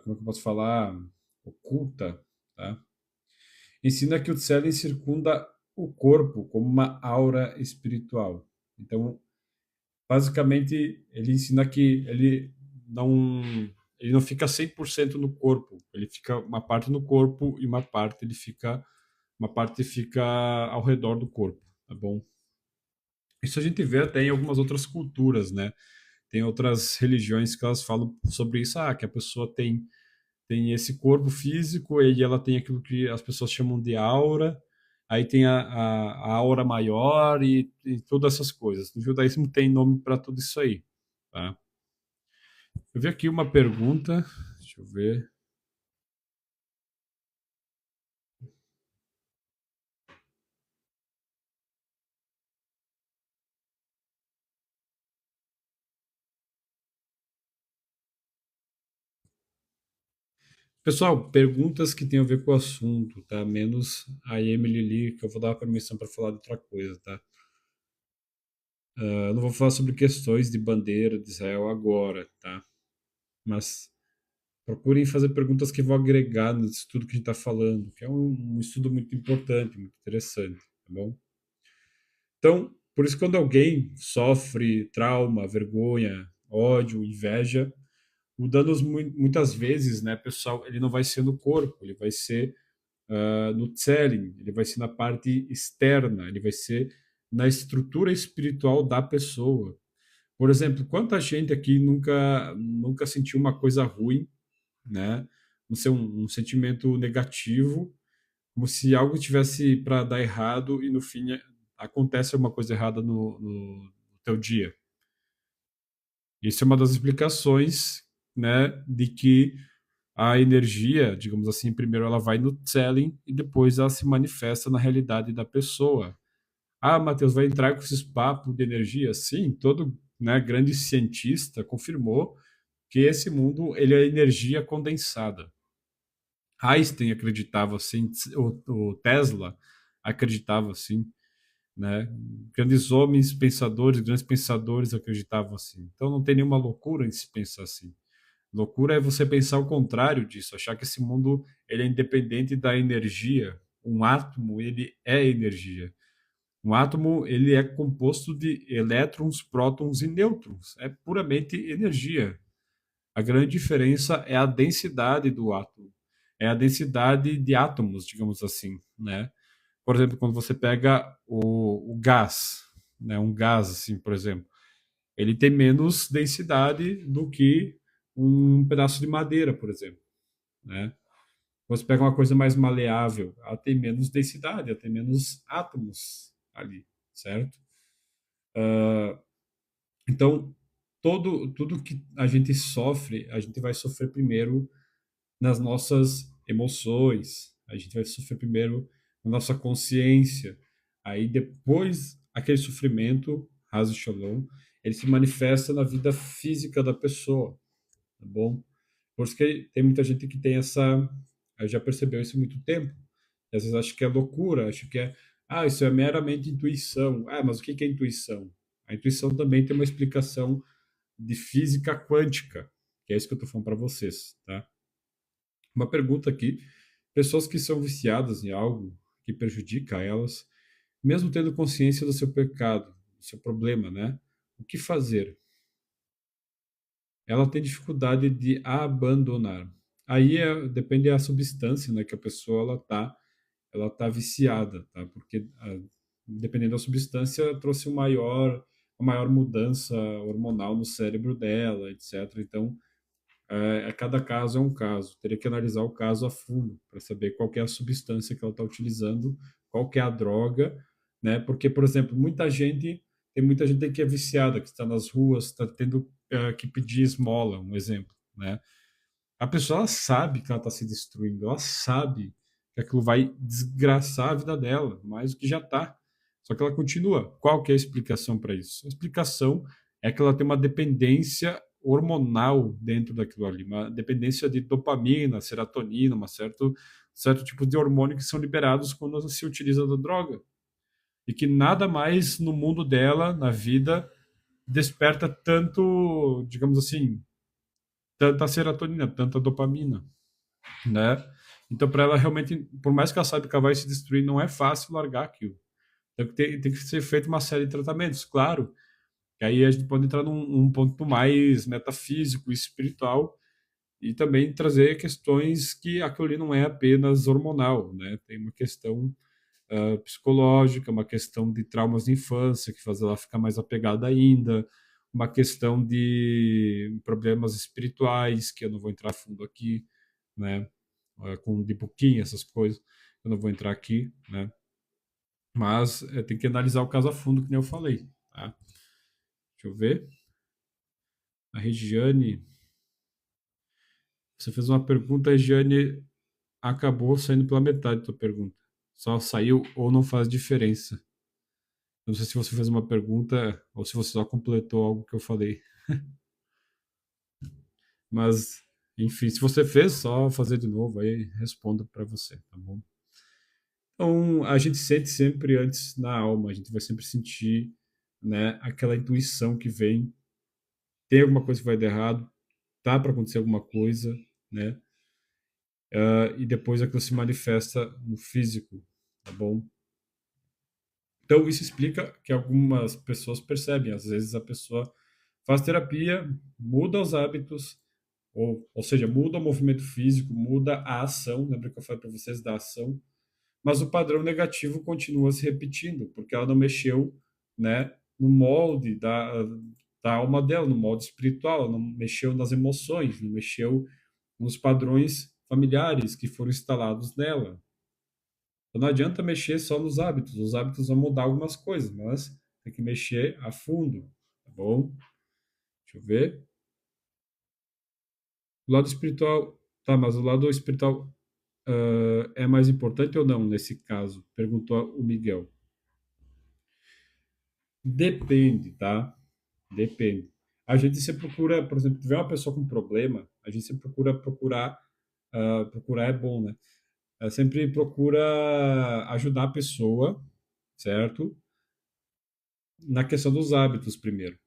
que eu posso falar, oculta, tá? Ensina que o Tselen circunda o corpo como uma aura espiritual. Então, basicamente, ele ensina que não ele não fica 100% no corpo, ele fica uma parte no corpo e uma parte fica ao redor do corpo, tá bom? Isso a gente vê até em algumas outras culturas, né? Tem outras religiões que elas falam sobre isso, que a pessoa tem esse corpo físico e ela tem aquilo que as pessoas chamam de aura, aí tem a aura maior e todas essas coisas. No judaísmo tem nome para tudo isso aí, tá? Eu vi aqui uma pergunta, deixa eu ver. Pessoal, perguntas que tenham a ver com o assunto, tá? Menos a Emily Lee, que eu vou dar a permissão para falar de outra coisa, tá? Eu não vou falar sobre questões de bandeira de Israel agora, tá? Mas procurem fazer perguntas que vão agregar no estudo que a gente está falando, que é um estudo muito importante, muito interessante, tá bom? Então, por isso, quando alguém sofre trauma, vergonha, ódio, inveja, o danos muitas vezes, né, pessoal, ele não vai ser no corpo, ele vai ser no Tselling, ele vai ser na parte externa, ele vai ser na estrutura espiritual da pessoa. Por exemplo, quanta gente aqui nunca sentiu uma coisa ruim, né? Não ser um sentimento negativo, como se algo tivesse para dar errado e no fim acontece alguma coisa errada no teu dia. Isso é uma das explicações, né, de que a energia, digamos assim, primeiro ela vai no selling e depois ela se manifesta na realidade da pessoa. Matheus, vai entrar com esses papos de energia? Sim, todo, né, grande cientista confirmou que esse mundo ele é energia condensada. Einstein acreditava assim, o Tesla acreditava assim, né? Grandes homens pensadores, grandes pensadores acreditavam assim. Então não tem nenhuma loucura em se pensar assim. Loucura é você pensar o contrário disso, achar que esse mundo ele é independente da energia. Um átomo, ele é energia. Um átomo, ele é composto de elétrons, prótons e nêutrons. É puramente energia. A grande diferença é a densidade do átomo. É a densidade de átomos, digamos assim, né? Por exemplo, quando você pega o gás, né? Um gás, assim, por exemplo, ele tem menos densidade do que um pedaço de madeira, por exemplo, né? Você pega uma coisa mais maleável, ela tem menos densidade, ela tem menos átomos ali, certo? Então, tudo que a gente sofre, a gente vai sofrer primeiro nas nossas emoções, a gente vai sofrer primeiro na nossa consciência, aí depois aquele sofrimento, Hazel Shalom, ele se manifesta na vida física da pessoa, tá bom? Por isso que tem muita gente que tem já percebeu isso há muito tempo, e às vezes acha que é loucura, acha que isso é meramente intuição. Mas o que é intuição? A intuição também tem uma explicação de física quântica, que é isso que eu estou falando para vocês, tá? Uma pergunta aqui: pessoas que são viciadas em algo que prejudica elas, mesmo tendo consciência do seu pecado, do seu problema, né? O que fazer? Ela tem dificuldade de abandonar. Aí depende da substância, né, que a pessoa ela tá viciada, tá? Porque dependendo da substância trouxe um maior uma maior mudança hormonal no cérebro dela, etc. Então, cada caso é um caso. Teria que analisar o caso a fundo para saber qual que é a substância que ela está utilizando, qual que é a droga, né? Porque, por exemplo, muita gente que é viciada, que está nas ruas, está tendo que pedir esmola, um exemplo, né? A pessoa ela sabe que ela está se destruindo, ela sabe que aquilo vai desgraçar a vida dela, mais do que já está. Só que ela continua. Qual que é a explicação para isso? A explicação é que ela tem uma dependência hormonal dentro daquilo ali, uma dependência de dopamina, serotonina, certo tipo de hormônio que são liberados quando se utiliza da droga. E que nada mais no mundo dela, na vida, desperta tanto, digamos assim, tanta serotonina, tanta dopamina, né? Então, para ela realmente, por mais que ela saiba que ela vai se destruir, não é fácil largar aquilo. Então, tem que ser feita uma série de tratamentos, claro. Que aí a gente pode entrar num ponto mais metafísico, espiritual, e também trazer questões que aquilo ali não é apenas hormonal, né? Tem uma questão psicológica, uma questão de traumas de infância que faz ela ficar mais apegada ainda, uma questão de problemas espirituais que eu não vou entrar fundo aqui, né? Com de pouquinho essas coisas, eu não vou entrar aqui, né? Mas tem que analisar o caso a fundo, que nem eu falei, tá? Deixa eu ver. A Regiane, você fez uma pergunta, a Regiane acabou saindo pela metade da tua pergunta. Só saiu ou não faz diferença. Não sei se você fez uma pergunta ou se você só completou algo que eu falei. Mas, enfim, se você fez, só fazer de novo aí, respondo para você, tá bom? Então, a gente sente sempre antes na alma, a gente vai sempre sentir, né, aquela intuição que vem, tem alguma coisa que vai dar errado, tá para acontecer alguma coisa, né? E depois aquilo se manifesta no físico, tá bom? Então, isso explica que algumas pessoas percebem, às vezes a pessoa faz terapia, muda os hábitos, ou seja, muda o movimento físico, muda a ação, lembra que eu falei para vocês da ação, mas o padrão negativo continua se repetindo, porque ela não mexeu, né, no molde da alma dela, no molde espiritual, ela não mexeu nas emoções, não mexeu nos padrões familiares que foram instalados nela. Então não adianta mexer só nos hábitos, os hábitos vão mudar algumas coisas, mas tem que mexer a fundo, tá bom? Deixa eu ver. O lado espiritual, tá, mas o lado espiritual é mais importante ou não nesse caso? Perguntou o Miguel. Depende, tá? Depende. A gente sempre procura, por exemplo, tiver uma pessoa com problema, a gente sempre procurar é bom, né? Sempre procura ajudar a pessoa, certo? Na questão dos hábitos primeiro.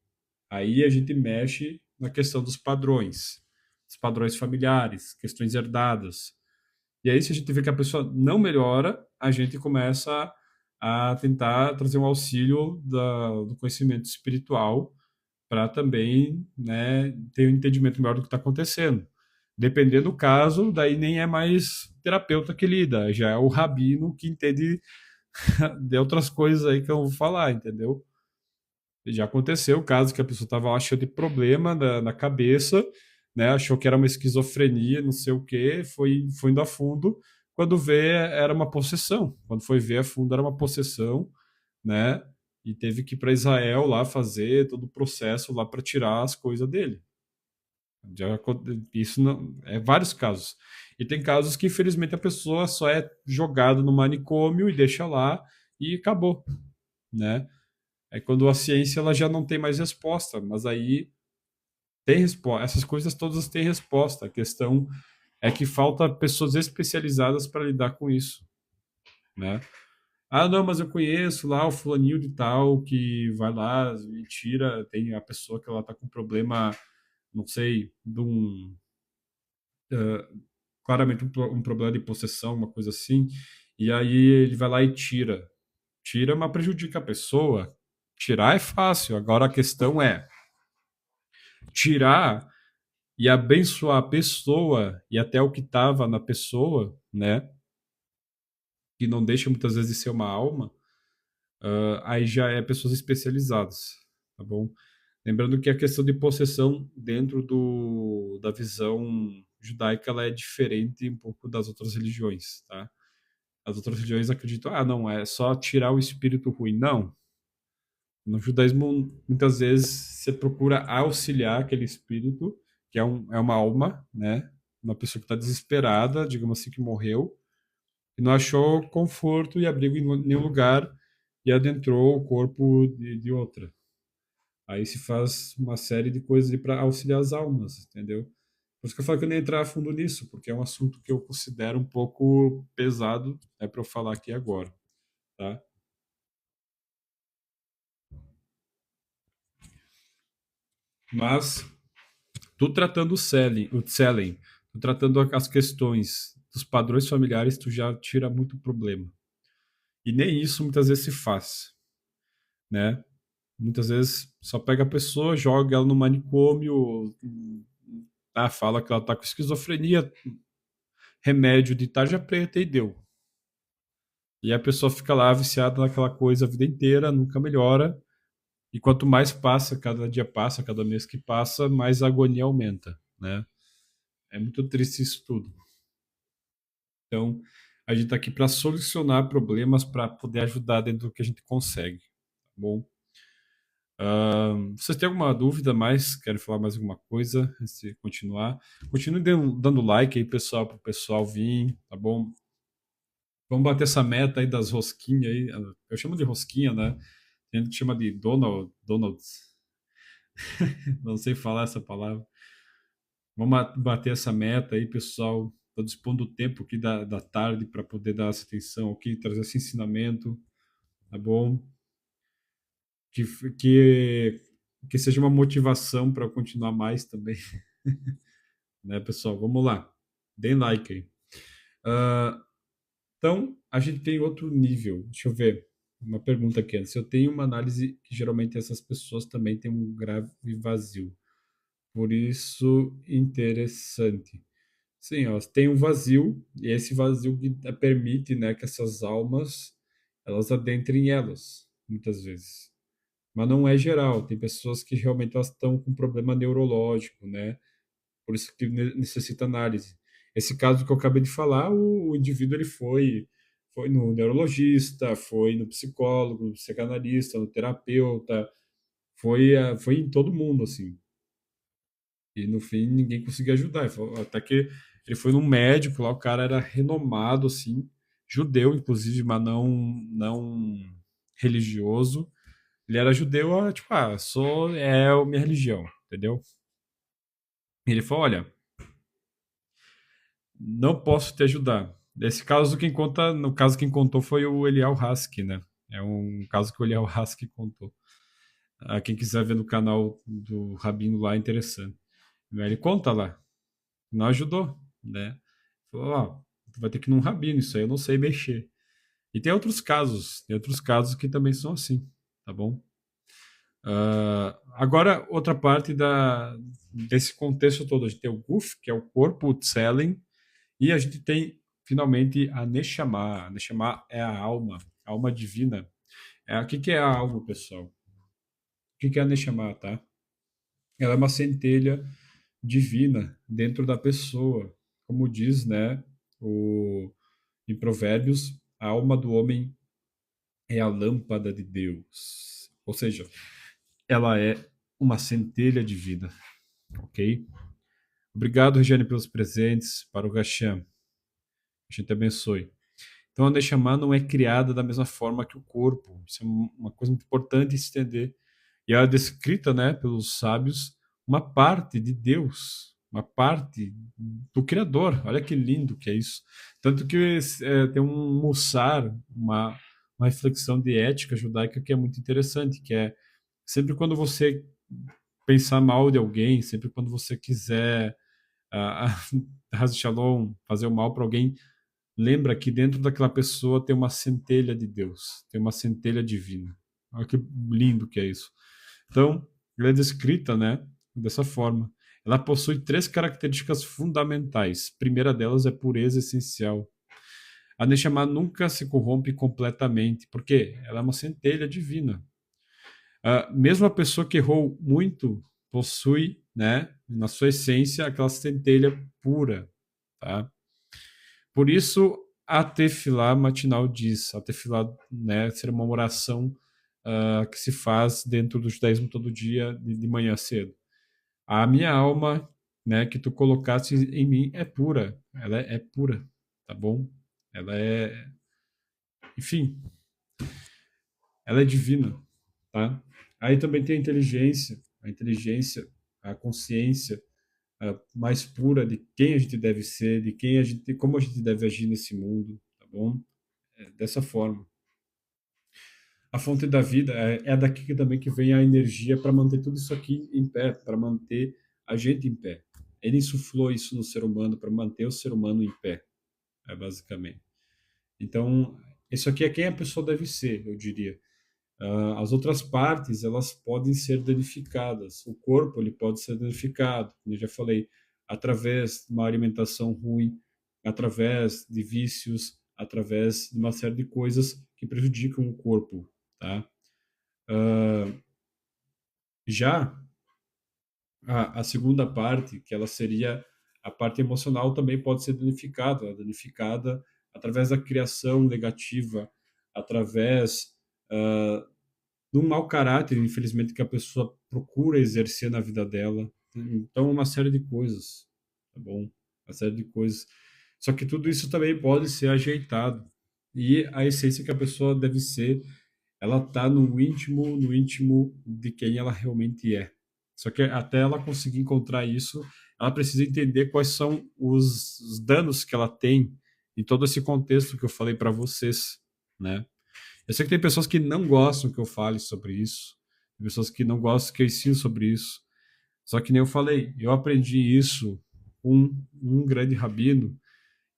Aí a gente mexe na questão dos padrões familiares, questões herdadas. E aí, se a gente vê que a pessoa não melhora, a gente começa a tentar trazer um auxílio do conhecimento espiritual para também, né, ter um entendimento melhor do que está acontecendo. Dependendo do caso, daí nem é mais terapeuta que lida, já é o rabino que entende de outras coisas aí que eu vou falar, entendeu? Já aconteceu o caso que a pessoa estava achando de problema na cabeça, né? Achou que era uma esquizofrenia, não sei o quê, foi indo a fundo. Quando vê, era uma possessão. Quando foi ver a fundo, era uma possessão, né? E teve que ir para Israel lá fazer todo o processo lá para tirar as coisas dele. Isso não, é vários casos. E tem casos que, infelizmente, a pessoa só é jogada no manicômio e deixa lá e acabou, né? É quando a ciência ela já não tem mais resposta, mas aí tem resposta. Essas coisas todas têm resposta. A questão é que falta pessoas especializadas para lidar com isso, né? Ah, não, mas eu conheço lá o fulaninho de tal que vai lá e tira, tem a pessoa que ela tá com problema, não sei, claramente um problema de possessão, uma coisa assim, e aí ele vai lá e tira. Tira, mas prejudica a pessoa. Tirar é fácil. Agora a questão é tirar e abençoar a pessoa e até o que estava na pessoa, né? Que não deixa muitas vezes de ser uma alma, aí já é pessoas especializadas, tá bom? Lembrando que a questão de possessão dentro da visão judaica ela é diferente um pouco das outras religiões, tá? As outras religiões acreditam, ah, não, é só tirar o espírito ruim. Não. No judaísmo, muitas vezes, você procura auxiliar aquele espírito, que é uma alma, né? Uma pessoa que está desesperada, digamos assim, que morreu, e não achou conforto e abrigo em nenhum lugar e adentrou o corpo de outra. Aí se faz uma série de coisas para auxiliar as almas, entendeu? Por isso que eu falo que eu nem entrar a fundo nisso, porque é um assunto que eu considero um pouco pesado, para eu falar aqui agora, tá? Mas tu tratando o Tsellen, tu tratando as questões dos padrões familiares, tu já tira muito problema. E nem isso muitas vezes se faz, né? Muitas vezes só pega a pessoa, joga ela no manicômio, fala que ela tá com esquizofrenia, remédio de tarja preta e deu. E a pessoa fica lá viciada naquela coisa a vida inteira, nunca melhora. E quanto mais passa, cada dia passa, cada mês que passa, mais a agonia aumenta, né? É muito triste isso tudo. Então, a gente está aqui para solucionar problemas, para poder ajudar dentro do que a gente consegue, tá bom? Vocês têm alguma dúvida mais? Querem falar mais alguma coisa antes de continuar? Continue dando like aí, pessoal, para o pessoal vir, tá bom? Vamos bater essa meta aí das rosquinhas aí. Eu chamo de rosquinha, né? Tem gente que chama de Donalds. Não sei falar essa palavra. Vamos bater essa meta aí, pessoal. Estou dispondo do tempo aqui da tarde para poder dar essa atenção aqui, trazer esse ensinamento, tá bom? Que, que, que seja uma motivação para eu continuar mais também, né, pessoal? Vamos lá. Deem like aí. Ah, então, a gente tem outro nível. Deixa eu ver. Uma pergunta aqui antes. Eu tenho uma análise que geralmente essas pessoas também têm um grave vazio. Por isso, interessante. Sim, elas têm um vazio, e esse vazio que permite, né, que essas almas elas adentrem elas, muitas vezes. Mas não é geral, tem pessoas que realmente elas estão com problema neurológico, né? Por isso que necessita análise. Esse caso que eu acabei de falar, o indivíduo ele foi no neurologista, foi no psicólogo, no psicanalista, no terapeuta, foi em todo mundo, assim. E no fim ninguém conseguia ajudar. Até que ele foi num médico lá, o cara era renomado, assim, judeu, inclusive, mas não religioso. Ele era judeu, tipo, é a minha religião, entendeu? E ele falou, olha, não posso te ajudar. Nesse caso, quem conta, no caso, quem contou foi o Eliel Hask, né? É um caso que o Eliel Hask contou. Quem quiser ver no canal do Rabino lá, é interessante. Ele conta lá. Não ajudou, né? Falou, ó, tu vai ter que ir num rabino, isso aí eu não sei mexer. E tem outros casos que também são assim, tá bom? Agora, outra parte desse contexto todo, a gente tem o Guf, que é o corpo, o Tselen, e a gente tem, finalmente, a Neshama. A Neshama é a alma divina. O que que é a alma, pessoal? O que que é a Neshama, tá? Ela é uma centelha divina dentro da pessoa, como diz, né, em Provérbios, a alma do homem é a lâmpada de Deus. Ou seja, ela é uma centelha de vida, ok? Obrigado, Regiane, pelos presentes para o Gacham. A gente abençoe. Então, a Neshama não é criada da mesma forma que o corpo. Isso é uma coisa muito importante de se entender. E ela é descrita, né, pelos sábios, uma parte de Deus, uma parte do Criador. Olha que lindo que é isso. Tanto que tem um Mussar, uma reflexão de ética judaica que é muito interessante, que é sempre quando você pensar mal de alguém, sempre quando você quiser Haz Shalom, fazer o mal para alguém, lembra que dentro daquela pessoa tem uma centelha de Deus, tem uma centelha divina. Olha que lindo que é isso. Então, ela é descrita, né, dessa forma. Ela possui três características fundamentais. A primeira delas é pureza essencial. A Neshama nunca se corrompe completamente, porque ela é uma centelha divina. Mesmo a pessoa que errou muito possui, né, na sua essência, aquela centelha pura, tá? Por isso, a tefilá matinal diz, a tefilá, né, ser uma oração que se faz dentro do judaísmo todo dia, de manhã cedo. A minha alma, né, que tu colocaste em mim é pura, ela é pura, tá bom? Ela é, enfim, ela é divina, tá? Aí também tem a inteligência, a consciência mais pura de quem a gente deve ser, de quem a gente, como a gente deve agir nesse mundo, tá bom? Dessa forma. A fonte da vida é daqui que também que vem a energia para manter tudo isso aqui em pé, para manter a gente em pé. Ele insuflou isso no ser humano para manter o ser humano em pé, basicamente. Então, isso aqui é quem a pessoa deve ser, eu diria. As outras partes, elas podem ser danificadas. O corpo, ele pode ser danificado, como eu já falei, através de uma alimentação ruim, através de vícios, através de uma série de coisas que prejudicam o corpo, tá? Já a segunda parte, que ela seria a parte emocional, também pode ser danificada através da criação negativa, através de um mau caráter, infelizmente, que a pessoa procura exercer na vida dela. Então, uma série de coisas, tá bom? Uma série de coisas. Só que tudo isso também pode ser ajeitado. E a essência que a pessoa deve ser, ela tá no íntimo de quem ela realmente é. Só que até ela conseguir encontrar isso, ela precisa entender quais são os danos que ela tem em todo esse contexto que eu falei para vocês, né? Eu sei que tem pessoas que não gostam que eu fale sobre isso, tem pessoas que não gostam que eu ensine sobre isso. Só que nem eu falei, eu aprendi isso com um grande rabino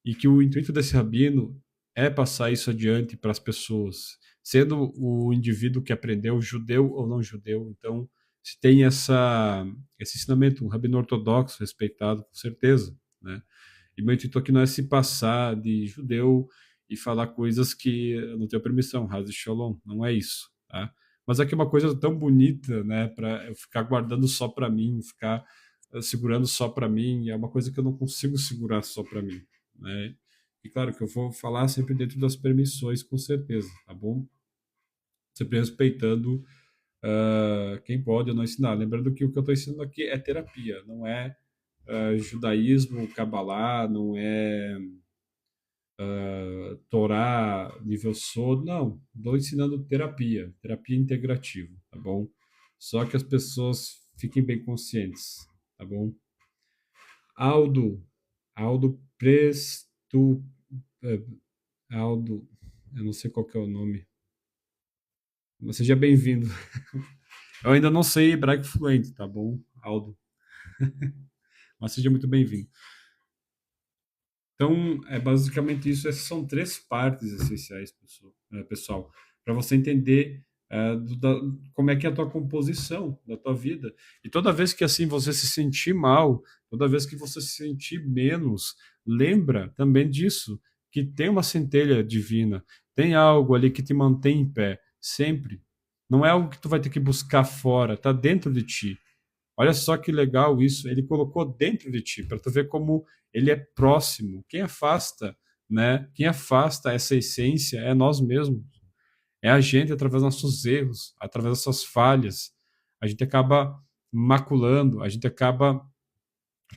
e que o intuito desse rabino é passar isso adiante para as pessoas, sendo o indivíduo que aprendeu, judeu ou não judeu. Então, se tem esse ensinamento, um rabino ortodoxo respeitado, com certeza, né? E meu intuito aqui não é se passar de judeu e falar coisas que eu não tenho permissão, Haz e Shalom, não é isso, tá? Mas aqui é uma coisa tão bonita, né, para eu ficar guardando só para mim, ficar segurando só para mim, é uma coisa que eu não consigo segurar só para mim, né? E claro que eu vou falar sempre dentro das permissões, com certeza, tá bom? Sempre respeitando quem pode ou não ensinar. Lembrando que o que eu estou ensinando aqui é terapia, não é judaísmo, cabalá, não é Torá, nível Sod, não. Estou ensinando terapia, terapia integrativa, tá bom? Só que as pessoas fiquem bem conscientes, tá bom? Aldo, Aldo Presto, eh, Aldo, eu não sei qual que é o nome, mas seja bem-vindo. Eu ainda não sei hebraico fluente, tá bom, Aldo? Mas seja muito bem-vindo. Então, é basicamente isso. Essas são três partes essenciais, pessoal, para você entender como é que é a tua composição da tua vida. E toda vez que assim você se sentir mal, toda vez que você se sentir menos, lembra também disso, que tem uma centelha divina, tem algo ali que te mantém em pé, sempre. Não é algo que tu vai ter que buscar fora, tá dentro de ti. Olha só que legal isso. Ele colocou dentro de ti, para tu ver como ele é próximo. Quem afasta, né? Quem afasta essa essência é nós mesmos. É a gente através dos nossos erros, através das suas falhas. A gente acaba maculando, a gente acaba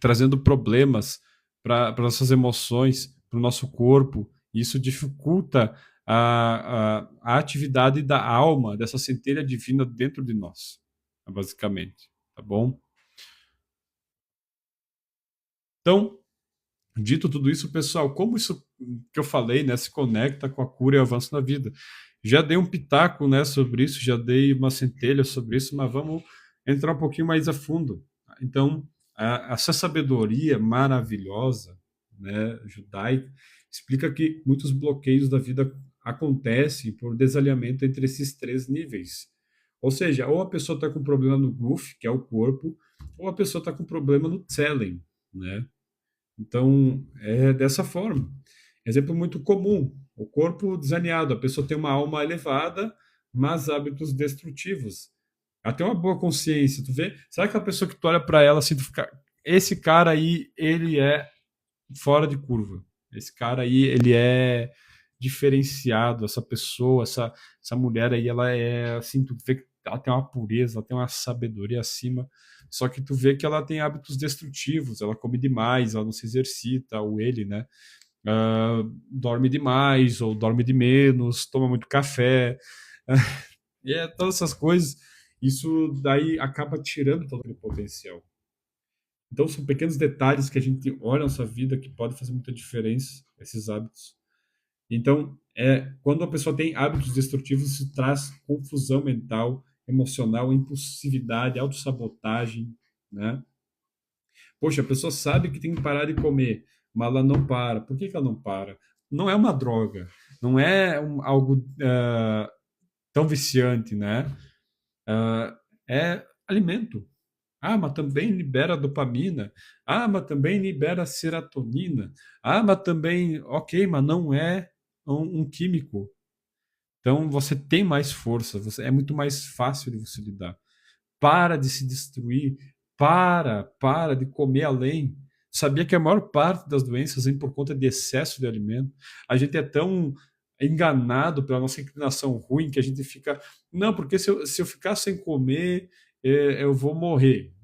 trazendo problemas para as nossas emoções, para o nosso corpo. E isso dificulta a atividade da alma, dessa centelha divina dentro de nós, basicamente. Tá bom? Então, dito tudo isso, pessoal, como isso que eu falei, né, se conecta com a cura e o avanço na vida? Já dei um pitaco, né, sobre isso, já dei uma centelha sobre isso, mas vamos entrar um pouquinho mais a fundo. Então, essa sabedoria maravilhosa, né, judaica, explica que muitos bloqueios da vida acontecem por desalinhamento entre esses três níveis. Ou seja, ou a pessoa está com problema no guf, que é o corpo, ou a pessoa está com problema no tselen, né? Então, é dessa forma. Exemplo muito comum: o corpo desalinhado, a pessoa tem uma alma elevada, mas hábitos destrutivos. Ela tem uma boa consciência, tu vê? Será que a pessoa que tu olha pra ela assim, tu fica, esse cara aí, ele é fora de curva. Esse cara aí, ele é diferenciado, essa pessoa, essa mulher aí, ela é assim, tu vê que ela tem uma pureza, ela tem uma sabedoria acima, só que tu vê que ela tem hábitos destrutivos, ela come demais, ela não se exercita, ou ele, né? Dorme demais, ou dorme de menos, toma muito café, e todas essas coisas, isso daí acaba tirando todo aquele potencial. Então, são pequenos detalhes que a gente olha na nossa vida que podem fazer muita diferença, esses hábitos. Então, quando a pessoa tem hábitos destrutivos, isso traz confusão mental, emocional, impulsividade, autossabotagem, né? Poxa, a pessoa sabe que tem que parar de comer, mas ela não para. Por que que ela não para? Não é uma droga, não é algo tão viciante, né? É alimento. Ah, mas também libera dopamina. Ah, mas também libera serotonina. Ah, mas também, ok, mas não é um químico. Então você tem mais força, é muito mais fácil de você lidar. Para de se destruir, para de comer além. Sabia que a maior parte das doenças vem por conta de excesso de alimento? A gente é tão enganado pela nossa inclinação ruim que a gente fica, não, porque se eu ficar sem comer, eu vou morrer.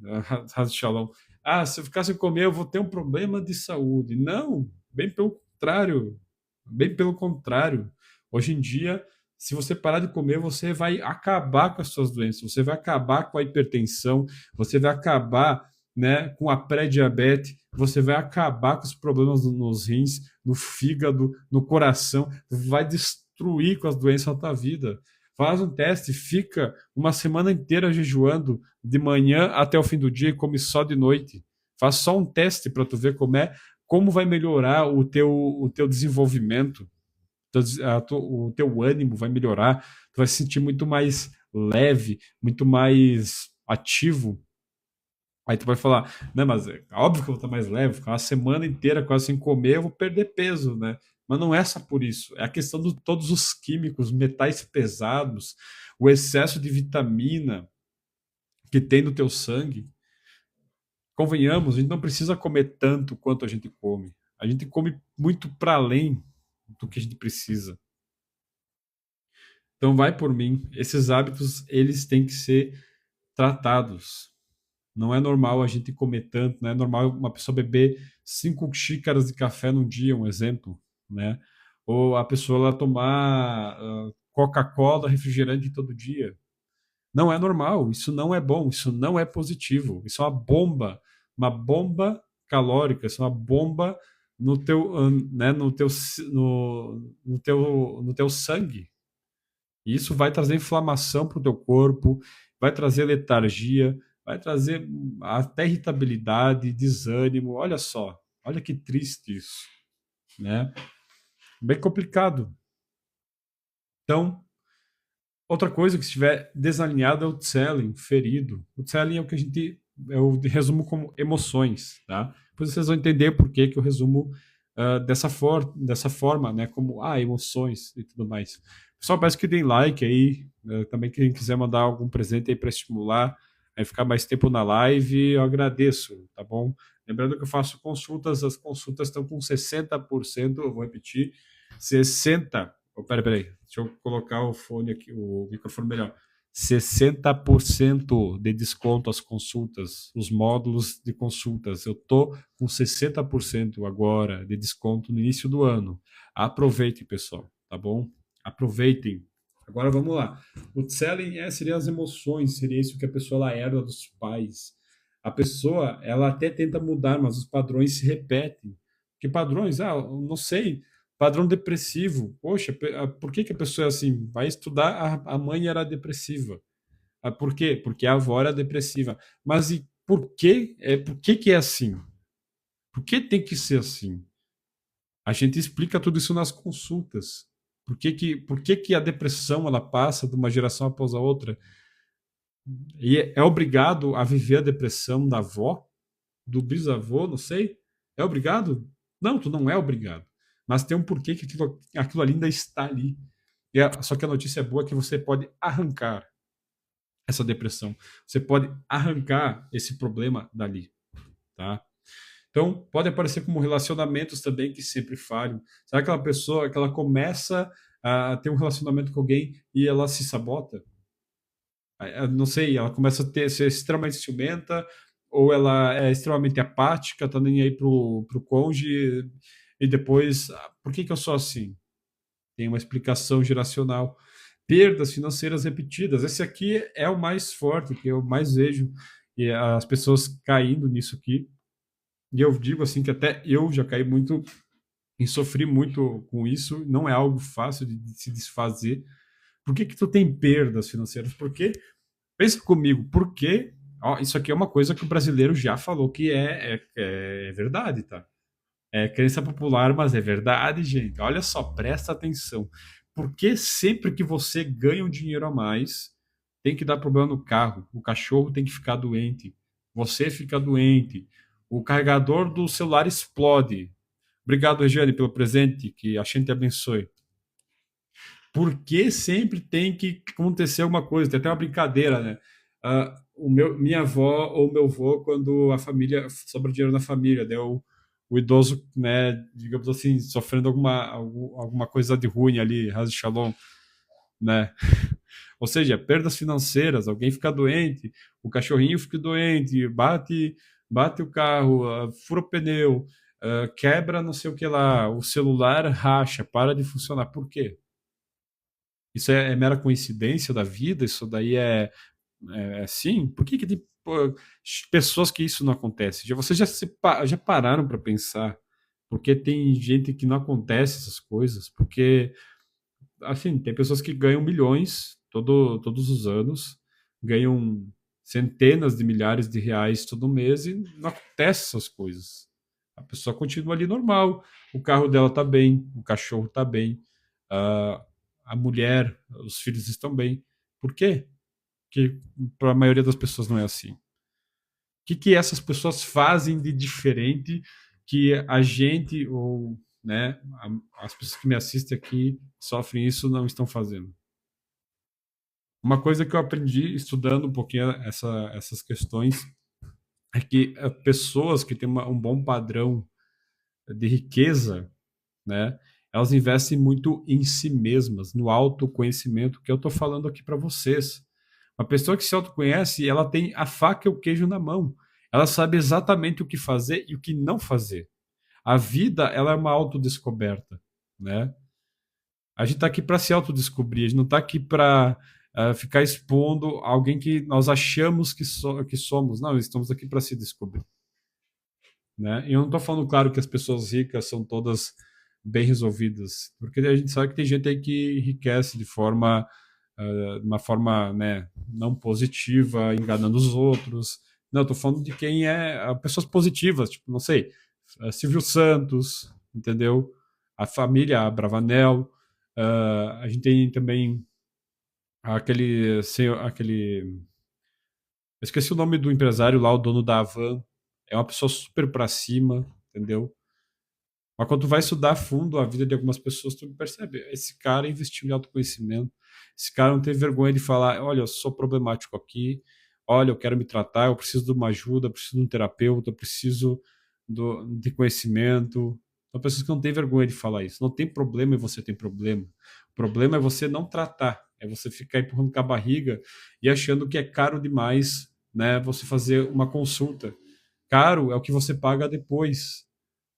Shalom. Ah, se eu ficar sem comer, eu vou ter um problema de saúde. Não, bem pelo contrário. Bem pelo contrário. Hoje em dia, se você parar de comer, você vai acabar com as suas doenças, você vai acabar com a hipertensão, você vai acabar, né, com a pré-diabetes, você vai acabar com os problemas nos rins, no fígado, no coração, vai destruir com as doenças da tua vida. Faz um teste, fica uma semana inteira jejuando de manhã até o fim do dia e come só de noite. Faz só um teste para tu ver como vai melhorar o teu desenvolvimento, o teu ânimo vai melhorar, tu vai se sentir muito mais leve, muito mais ativo. Aí tu vai falar, não, mas é óbvio que eu vou estar mais leve, ficar uma semana inteira quase sem comer, eu vou perder peso, né? Mas não é só por isso, é a questão de todos os químicos, metais pesados, o excesso de vitamina que tem no teu sangue. Convenhamos, a gente não precisa comer tanto quanto a gente come. A gente come muito para além do que a gente precisa. Então vai por mim, esses hábitos eles têm que ser tratados. Não é normal a gente comer tanto, não é normal uma pessoa beber 5 xícaras de café num dia, um exemplo, né? Ou a pessoa lá tomar Coca-Cola, refrigerante todo dia. Não é normal, isso não é bom, isso não é positivo. Isso é uma bomba calórica, isso é uma bomba no teu, né, no teu sangue. E isso vai trazer inflamação para o teu corpo, vai trazer letargia, vai trazer até irritabilidade, desânimo. Olha só, olha que triste isso, né? Bem complicado. Então, outra coisa que estiver desalinhado é o Tsellen, ferido. O Tsellen é o que eu resumo como emoções, tá? Depois vocês vão entender por que eu resumo dessa forma, né? Como, emoções e tudo mais. Pessoal, peço que deem like aí. Também quem quiser mandar algum presente aí para estimular, aí ficar mais tempo na live, eu agradeço, tá bom? Lembrando que eu faço consultas, as consultas estão com 60%, eu vou repetir, 60%. Oh, peraí. Deixa eu colocar o fone aqui, o microfone melhor. 60% de desconto às consultas, os módulos de consultas. Eu tô com 60% agora de desconto no início do ano. Aproveitem, pessoal, tá bom? Aproveitem. Agora vamos lá. O selling seria as emoções, seria isso que a pessoa ela herda dos pais. A pessoa, ela até tenta mudar, mas os padrões se repetem. Que padrões? Eu não sei. Padrão depressivo. Poxa, por que que a pessoa é assim? Vai estudar, a mãe era depressiva. Por quê? Porque a avó era depressiva. Mas e por quê? Por que que é assim? Por que tem que ser assim? A gente explica tudo isso nas consultas. Por que que a depressão ela passa de uma geração após a outra? E é obrigado a viver a depressão da avó, do bisavô, não sei? É obrigado? Não, tu não é obrigado. Mas tem um porquê que aquilo ali ainda está ali. Só que a notícia boa é que você pode arrancar essa depressão. Você pode arrancar esse problema dali, tá? Então, pode aparecer como relacionamentos também que sempre falham. Sabe aquela pessoa que ela começa a ter um relacionamento com alguém e ela se sabota? Não sei, ela começa a ser extremamente ciumenta, ou ela é extremamente apática, tá nem aí pro cônjuge, e depois, por que que eu sou assim? Tem uma explicação geracional. Perdas financeiras repetidas. Esse aqui é o mais forte, que eu mais vejo, e as pessoas caindo nisso aqui. E eu digo assim que até eu já caí muito e sofri muito com isso. Não é algo fácil de se desfazer. Por que que tu tem perdas financeiras? Porque pensa comigo, por que isso aqui é uma coisa que o brasileiro já falou que é verdade, tá? É crença popular, mas é verdade, gente. Olha só, presta atenção. Porque sempre que você ganha um dinheiro a mais, tem que dar problema no carro, o cachorro tem que ficar doente, você fica doente, o carregador do celular explode. Obrigado, Regiane, pelo presente, que a gente te abençoe. Por que sempre tem que acontecer alguma coisa? Tem até uma brincadeira, né? Minha avó ou meu avô, quando a família sobra dinheiro na família, deu o idoso, né, digamos assim, sofrendo alguma coisa de ruim ali, Raz Shalom, né? Ou seja, perdas financeiras, alguém fica doente, o cachorrinho fica doente, bate o carro, fura o pneu, quebra não sei o que lá, o celular racha, para de funcionar. Por quê? Isso é mera coincidência da vida? Isso daí é assim? Por que que tem pessoas que isso não acontece? Vocês já pararam para pensar? Porque tem gente que não acontece essas coisas? Porque, assim, tem pessoas que ganham milhões todos os anos, ganham centenas de milhares de reais todo mês e não acontece essas coisas. A pessoa continua ali normal, o carro dela tá bem, o cachorro tá bem, a, a mulher, os filhos estão bem. Por quê? Que para a maioria das pessoas não é assim. O que essas pessoas fazem de diferente que a gente ou, né, as pessoas que me assistem aqui sofrem isso não estão fazendo? Uma coisa que eu aprendi estudando um pouquinho essas questões é que pessoas que têm um bom padrão de riqueza, né, elas investem muito em si mesmas, no autoconhecimento que eu estou falando aqui para vocês. Uma pessoa que se autoconhece, ela tem a faca e o queijo na mão. Ela sabe exatamente o que fazer e o que não fazer. A vida, ela é uma autodescoberta, né? A gente está aqui para se autodescobrir, a gente não está aqui para ficar expondo alguém que nós achamos que somos. Não, estamos aqui para se descobrir, né? E eu não estou falando, claro, que as pessoas ricas são todas bem resolvidas, porque a gente sabe que tem gente aí que enriquece de uma forma, né, não positiva, enganando os outros. Não, estou falando de quem é pessoas positivas, tipo, não sei, Silvio Santos, entendeu? A família Bravanel. A gente tem também aquele. Eu esqueci o nome do empresário lá, o dono da Havan. É uma pessoa super pra cima, entendeu? Mas quando tu vai estudar a fundo a vida de algumas pessoas, tu percebe, esse cara investiu em autoconhecimento, esse cara não teve vergonha de falar, olha, eu sou problemático aqui, olha, eu quero me tratar, eu preciso de uma ajuda, eu preciso de um terapeuta, eu preciso de conhecimento. São pessoas que não têm vergonha de falar isso. Não tem problema e você tem problema. O problema é você não tratar, é você ficar empurrando com a barriga e achando que é caro demais, né, você fazer uma consulta. Caro é o que você paga depois,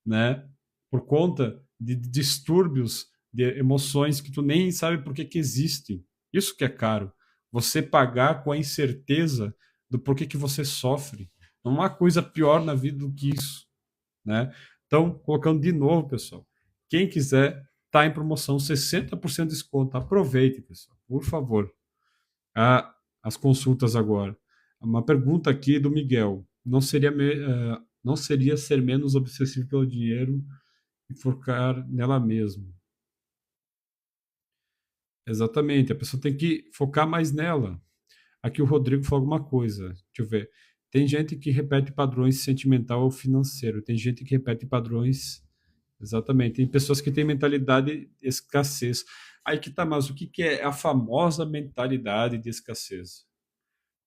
né? Por conta de distúrbios, de emoções que tu nem sabe por que que existem. Isso que é caro. Você pagar com a incerteza do porquê que você sofre. Não há coisa pior na vida do que isso, né? Então, colocando de novo, pessoal, quem quiser, tá em promoção, 60% de desconto. Aproveite, pessoal, por favor. As consultas agora. Uma pergunta aqui do Miguel. Não seria ser menos obsessivo pelo dinheiro e focar nela mesma? Exatamente, a pessoa tem que focar mais nela. Aqui o Rodrigo falou alguma coisa. Deixa eu ver. Tem gente que repete padrões sentimental ou financeiro. Tem gente que repete padrões. Exatamente. Tem pessoas que têm mentalidade de escassez. Aí que tá, mas o que que é a famosa mentalidade de escassez?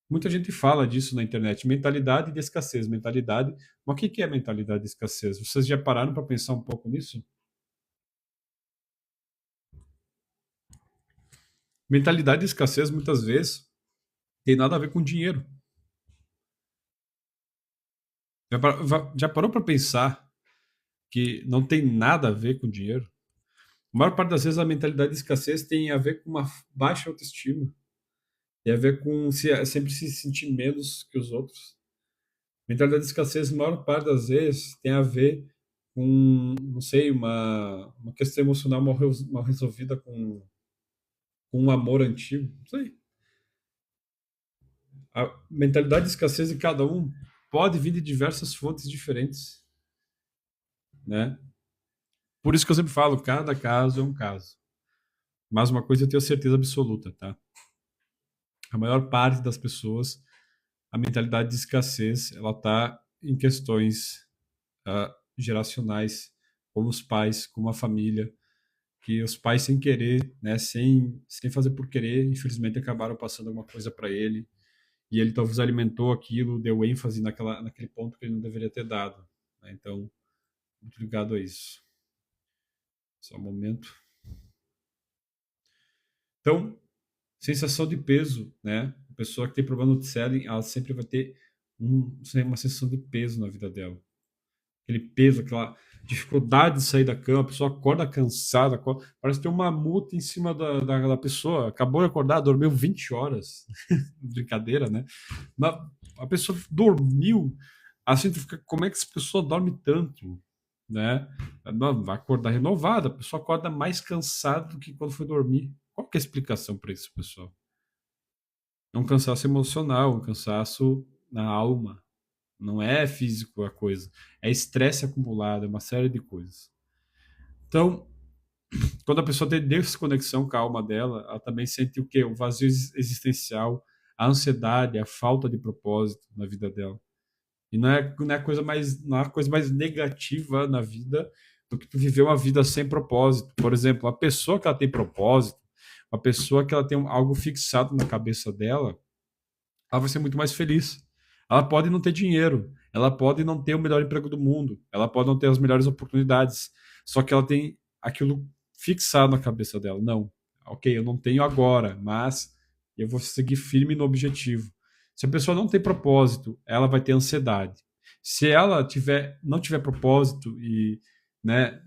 Muita gente fala disso na internet, mentalidade de escassez, mentalidade. Mas o que que é mentalidade de escassez? Vocês já pararam para pensar um pouco nisso? Mentalidade de escassez muitas vezes tem nada a ver com dinheiro. Já parou para pensar que não tem nada a ver com dinheiro? A maior parte das vezes a mentalidade de escassez tem a ver com uma baixa autoestima, tem a ver com sempre se sentir menos que os outros. Mentalidade de escassez, a maior parte das vezes, tem a ver com, não sei, uma questão emocional mal resolvida com um amor antigo. Não sei. A mentalidade de escassez de cada um pode vir de diversas fontes diferentes, né? Por isso que eu sempre falo, cada caso é um caso. Mas uma coisa eu tenho certeza absoluta, tá? A maior parte das pessoas, a mentalidade de escassez, ela tá em questões geracionais, como os pais, como a família, que os pais sem querer, né, sem fazer por querer, infelizmente acabaram passando alguma coisa para ele, e ele talvez alimentou aquilo, deu ênfase naquele ponto que ele não deveria ter dado, né? Então, muito ligado a isso. Só um momento. Então, sensação de peso, né? A pessoa que tem problema no selling, ela sempre vai ter uma sensação de peso na vida dela. Aquele peso, aquela dificuldade de sair da cama, a pessoa acorda cansada, parece ter uma multa em cima da pessoa. Acabou de acordar, dormiu 20 horas. Brincadeira, né? Mas a pessoa dormiu, assim, tu fica, como é que essa pessoa dorme tanto? Né? Não, vai acordar renovada, a pessoa acorda mais cansada do que quando foi dormir. Qual que é a explicação para isso, pessoal? É um cansaço emocional, um cansaço na alma. Não é físico a coisa. É estresse acumulado, é uma série de coisas. Então, quando a pessoa tem desconexão com a alma dela, ela também sente o quê? O vazio existencial, a ansiedade, a falta de propósito na vida dela. E não é a coisa mais, não é a coisa mais negativa na vida do que tu viver uma vida sem propósito. Por exemplo, a pessoa que ela tem propósito, a pessoa que ela tem algo fixado na cabeça dela, ela vai ser muito mais feliz. Ela pode não ter dinheiro, ela pode não ter o melhor emprego do mundo, ela pode não ter as melhores oportunidades, só que ela tem aquilo fixado na cabeça dela. Não, ok, eu não tenho agora, mas eu vou seguir firme no objetivo. Se a pessoa não tem propósito, ela vai ter ansiedade. Se ela não tiver propósito né,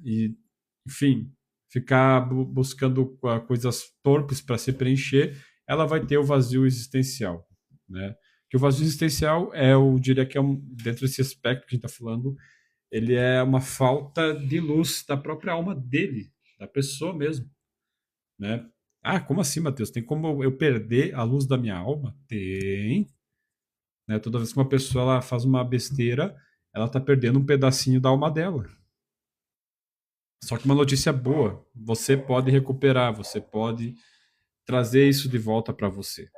enfim, ficar buscando coisas torpes para se preencher, ela vai ter o vazio existencial, né? Que o vazio existencial eu diria que dentro desse aspecto que a gente está falando, ele é uma falta de luz da própria alma dele, da pessoa mesmo, né? Ah, como assim, Matheus? Tem como eu perder a luz da minha alma? Tem, né? Toda vez que uma pessoa ela faz uma besteira, ela está perdendo um pedacinho da alma dela. Só que uma notícia boa, você pode recuperar, você pode trazer isso de volta para você.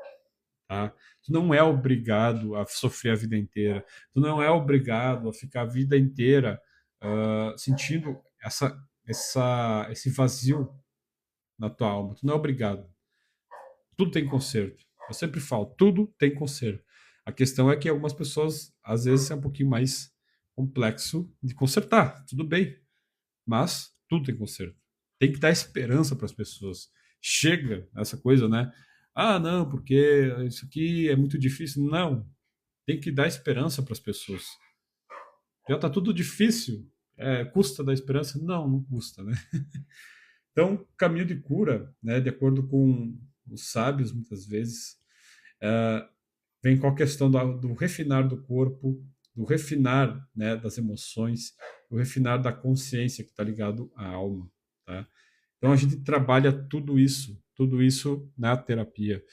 Tá? Tu não é obrigado a sofrer a vida inteira. Tu não é obrigado a ficar a vida inteira sentindo esse vazio na tua alma. Tu não é obrigado. Tudo tem conserto. Eu sempre falo, tudo tem conserto. A questão é que algumas pessoas, às vezes, é um pouquinho mais complexo de consertar. Tudo bem, mas tudo tem conserto. Tem que dar esperança para as pessoas. Chega essa coisa, né? Ah, não, porque isso aqui é muito difícil. Não, tem que dar esperança para as pessoas. Já está tudo difícil. Custa dar esperança? Não, não custa, né? Então, caminho de cura, né, de acordo com os sábios, muitas vezes, vem com a questão do refinar do corpo, do refinar, né, das emoções, do refinar da consciência que está ligado à alma, tá? Então a gente trabalha tudo isso na terapia,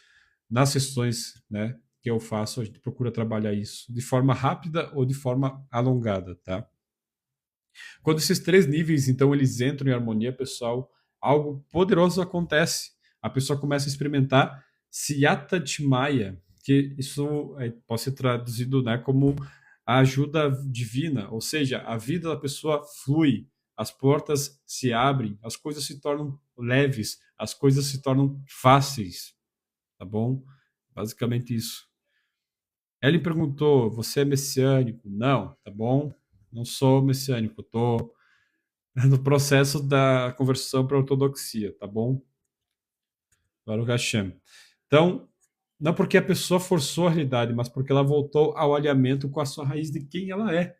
nas sessões, né, que eu faço, a gente procura trabalhar isso de forma rápida ou de forma alongada, tá? Quando esses três níveis, então, eles entram em harmonia, pessoal, algo poderoso acontece. A pessoa começa a experimentar Siddhartha, que isso pode ser traduzido, né, como a ajuda divina, ou seja, a vida da pessoa flui, as portas se abrem, as coisas se tornam leves, as coisas se tornam fáceis, tá bom? Basicamente isso. Ela me perguntou: você é messiânico? Não, tá bom? Não sou messiânico, estou no processo da conversão para a ortodoxia, tá bom? Baruch Hashem. Então, não porque a pessoa forçou a realidade, mas porque ela voltou ao alinhamento com a sua raiz de quem ela é.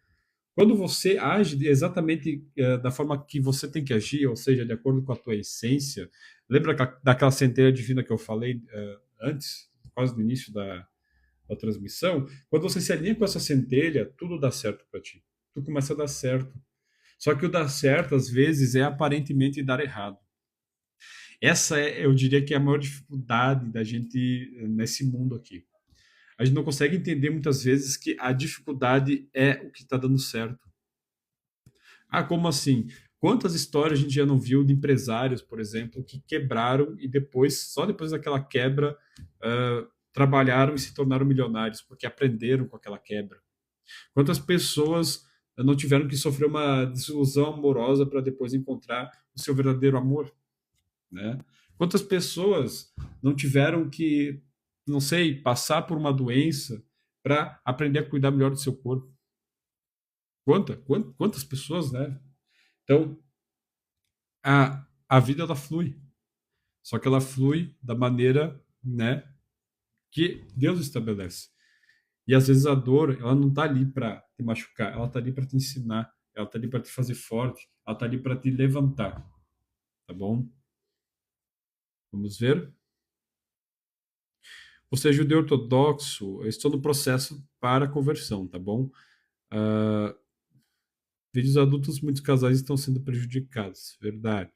Quando você age exatamente da forma que você tem que agir, ou seja, de acordo com a tua essência, lembra daquela centelha divina que eu falei antes, quase no início da transmissão? Quando você se alinha com essa centelha, tudo dá certo para ti. Tudo começa a dar certo. Só que o dar certo, às vezes, é aparentemente dar errado. Essa é, eu diria que é a maior dificuldade da gente nesse mundo aqui. A gente não consegue entender muitas vezes que a dificuldade é o que está dando certo. Ah, como assim? Quantas histórias a gente já não viu de empresários, por exemplo, que quebraram e depois, só depois daquela quebra, trabalharam e se tornaram milionários, porque aprenderam com aquela quebra? Quantas pessoas não tiveram que sofrer uma desilusão amorosa para depois encontrar o seu verdadeiro amor, né? Quantas pessoas não tiveram que, não sei, passar por uma doença para aprender a cuidar melhor do seu corpo? Quantas pessoas, né? Então, a vida ela flui, só que ela flui da maneira, né, que Deus estabelece. E às vezes a dor, ela não tá ali para te machucar, ela tá ali para te ensinar, ela tá ali para te fazer forte, ela tá ali para te levantar, tá bom? Vamos ver. Você é judeu ortodoxo, eu estou no processo para a conversão, tá bom? Uh, vídeos adultos, muitos casais estão sendo prejudicados, verdade.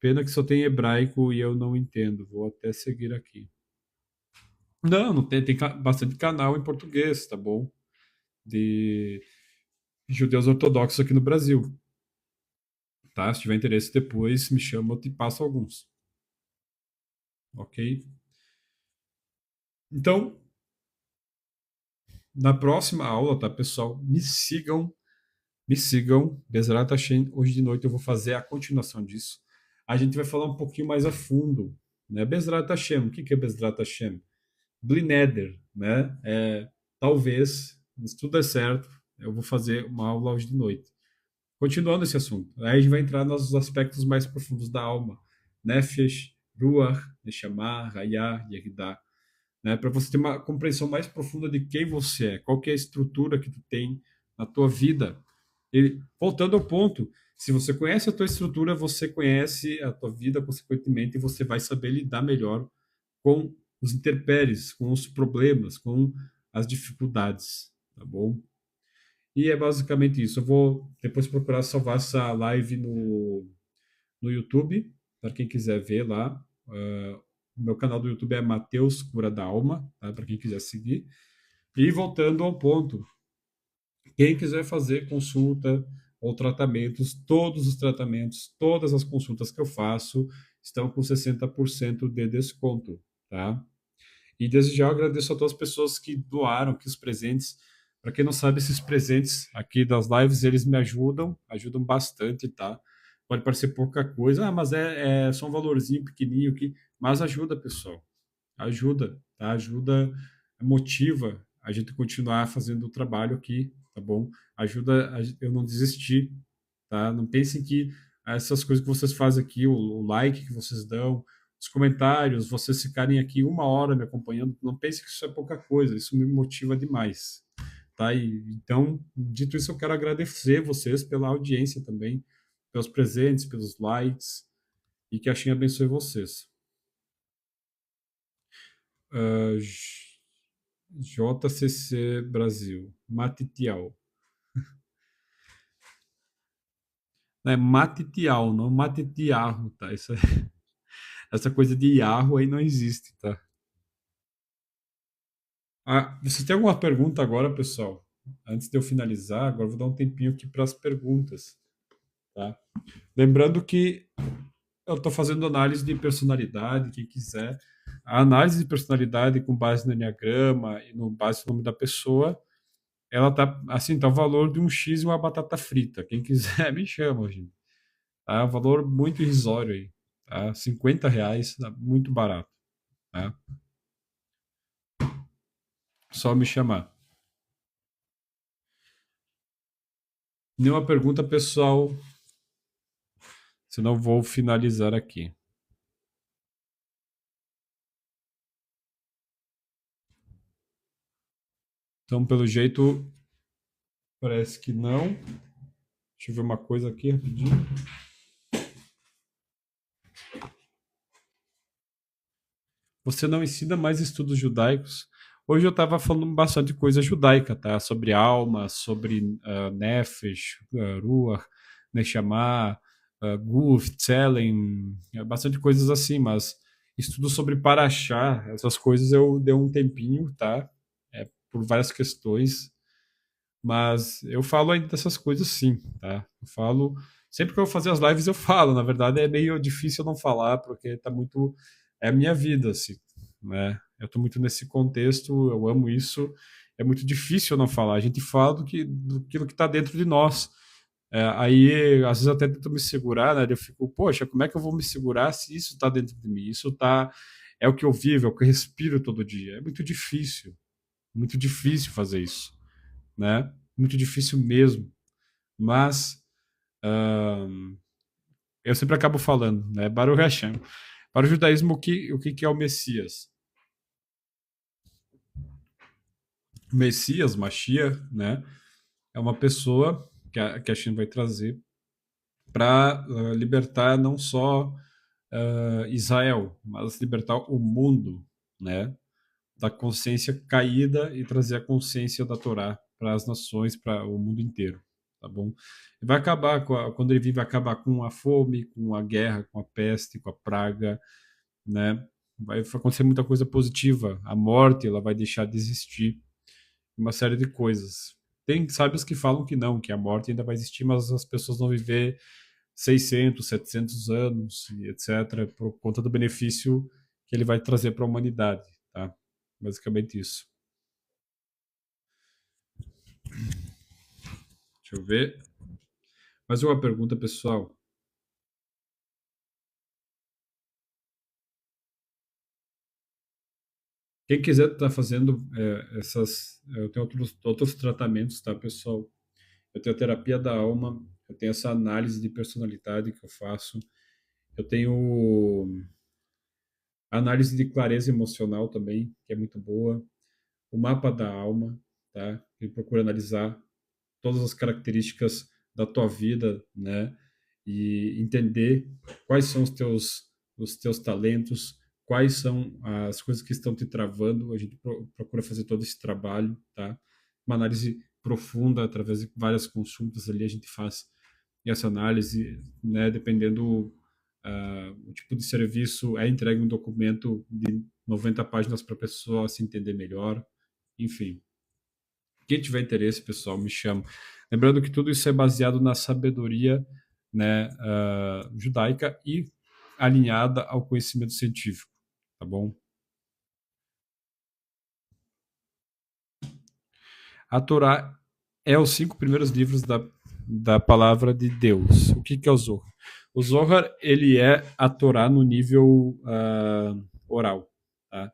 Pena que só tem hebraico e eu não entendo. Vou até seguir aqui. Não, não tem, tem bastante canal em português, tá bom? De judeus ortodoxos aqui no Brasil, tá? Se tiver interesse depois, me chama, eu te passo alguns, ok? Então, na próxima aula, tá, pessoal? Me sigam, Bezerra Hashem. Hoje de noite eu vou fazer a continuação disso. A gente vai falar um pouquinho mais a fundo, né? Bezerra Hashem, o que é Bezerra Hashem? Blineder, né? Talvez, se tudo der certo, eu vou fazer uma aula hoje de noite. Continuando esse assunto, aí a gente vai entrar nos aspectos mais profundos da alma, Nefesh, Ruach, Neshama, Hayah, Yehidah, né? Para você ter uma compreensão mais profunda de quem você é, qual que é a estrutura que tu tem na tua vida. E, voltando ao ponto, se você conhece a tua estrutura, você conhece a tua vida, consequentemente, e você vai saber lidar melhor com os intempéries, com os problemas, com as dificuldades, tá bom? E é basicamente isso. Eu vou depois procurar salvar essa live no YouTube, para quem quiser ver lá. O meu canal do YouTube é Mateus Cura da Alma, tá? Para quem quiser seguir. E voltando ao ponto, quem quiser fazer consulta ou tratamentos, todos os tratamentos, todas as consultas que eu faço estão com 60% de desconto, tá? E desde já eu agradeço a todas as pessoas que doaram aqui os presentes. Para quem não sabe, esses presentes aqui das lives, eles me ajudam, ajudam bastante, tá? Pode parecer pouca coisa, mas é só um valorzinho pequenininho aqui, mas ajuda, pessoal. Ajuda, tá? Ajuda, motiva a gente continuar fazendo o trabalho aqui, tá bom? Ajuda eu não desistir, tá? Não pensem que essas coisas que vocês fazem aqui, o like que vocês dão, os comentários, vocês ficarem aqui uma hora me acompanhando, não pensem que isso é pouca coisa, isso me motiva demais, tá? Então, dito isso, eu quero agradecer vocês pela audiência também, pelos presentes, pelos likes, e que a Shin abençoe vocês. JCC Brasil, Matitial. É Matitial, não Matitiarro, tá? Essa coisa de Iarro aí não existe, tá? Você tem alguma pergunta agora, pessoal? Antes de eu finalizar, agora eu vou dar um tempinho aqui para as perguntas, tá? Lembrando que eu estou fazendo análise de personalidade, quem quiser. A análise de personalidade com base no Enneagrama e no base no nome da pessoa, ela tá, assim, tá o valor de um X e uma batata frita. Quem quiser, me chama, gente. Tá? Um valor muito irrisório aí, tá? R$ 50, tá muito barato, tá? Só me chamar. Nenhuma pergunta, pessoal, senão vou finalizar aqui. Então, pelo jeito, parece que não. Deixa eu ver uma coisa aqui rapidinho. Você não ensina mais estudos judaicos. Hoje eu estava falando bastante coisa judaica, tá? Sobre alma, sobre nefesh, ruach, neshama, guf, tselem, bastante coisas assim, mas estudo sobre paraxá, essas coisas eu dei um tempinho, tá? Por várias questões, mas eu falo ainda dessas coisas sim, tá? Eu falo, sempre que eu vou fazer as lives eu falo, na verdade é meio difícil eu não falar, porque tá muito, é a minha vida, assim, né? Eu tô muito nesse contexto, eu amo isso, é muito difícil eu não falar, a gente fala do que tá dentro de nós. Aí, às vezes eu até tento me segurar, né? Eu fico, poxa, como é que eu vou me segurar se isso tá dentro de mim? Isso tá, é o que eu vivo, é o que eu respiro todo dia. É muito difícil fazer isso, né? Muito difícil mesmo. Mas eu sempre acabo falando, né? Baruch Hashem. Para o judaísmo, o que é o Messias? O Messias, Mashiach, né? É uma pessoa que a Hashem vai trazer para libertar não só Israel, mas libertar o mundo, né? Da consciência caída e trazer a consciência da Torá para as nações, para o mundo inteiro, tá bom? Vai acabar quando ele vir, vai acabar com a fome, com a guerra, com a peste, com a praga, né? Vai acontecer muita coisa positiva. A morte, ela vai deixar de existir, uma série de coisas. Tem sábios que falam que não, que a morte ainda vai existir, mas as pessoas vão viver 600, 700 anos, e etc., por conta do benefício que ele vai trazer para a humanidade, tá? Basicamente isso. Deixa eu ver. Mais uma pergunta, pessoal. Quem quiser estar fazendo eu tenho outros tratamentos, tá, pessoal? Eu tenho a terapia da alma, eu tenho essa análise de personalidade que eu faço, eu tenho a análise de clareza emocional também, que é muito boa, o mapa da alma, tá? Que procura analisar todas as características da tua vida, né? E entender quais são os teus talentos, quais são as coisas que estão te travando. A gente procura fazer todo esse trabalho, tá? Uma análise profunda através de várias consultas ali a gente faz essa análise, né? Dependendo o tipo de serviço, é entregue um documento de 90 páginas para a pessoa se entender melhor, enfim. Quem tiver interesse, pessoal, me chama. Lembrando que tudo isso é baseado na sabedoria, né, judaica e alinhada ao conhecimento científico, tá bom? A Torá é os 5 primeiros livros da palavra de Deus. O que é o Zohar? O Zohar, ele é a Torá no nível oral, tá?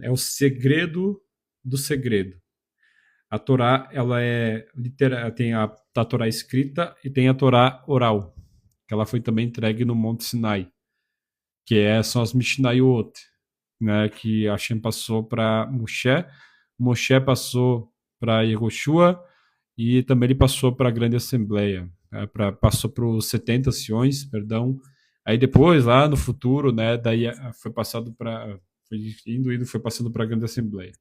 É o segredo do segredo. A Torá, ela é tem a Torá escrita e tem a Torá oral, que ela foi também entregue no Monte Sinai, são as Mishnayot, né, que Hashem passou para Moshe, Moshe passou para Yehoshua e também ele passou para a grande assembleia, né, passou para os 70 anciões, perdão. Aí depois, lá no futuro, né, daí foi passado para foi indo, foi passando para a grande assembleia.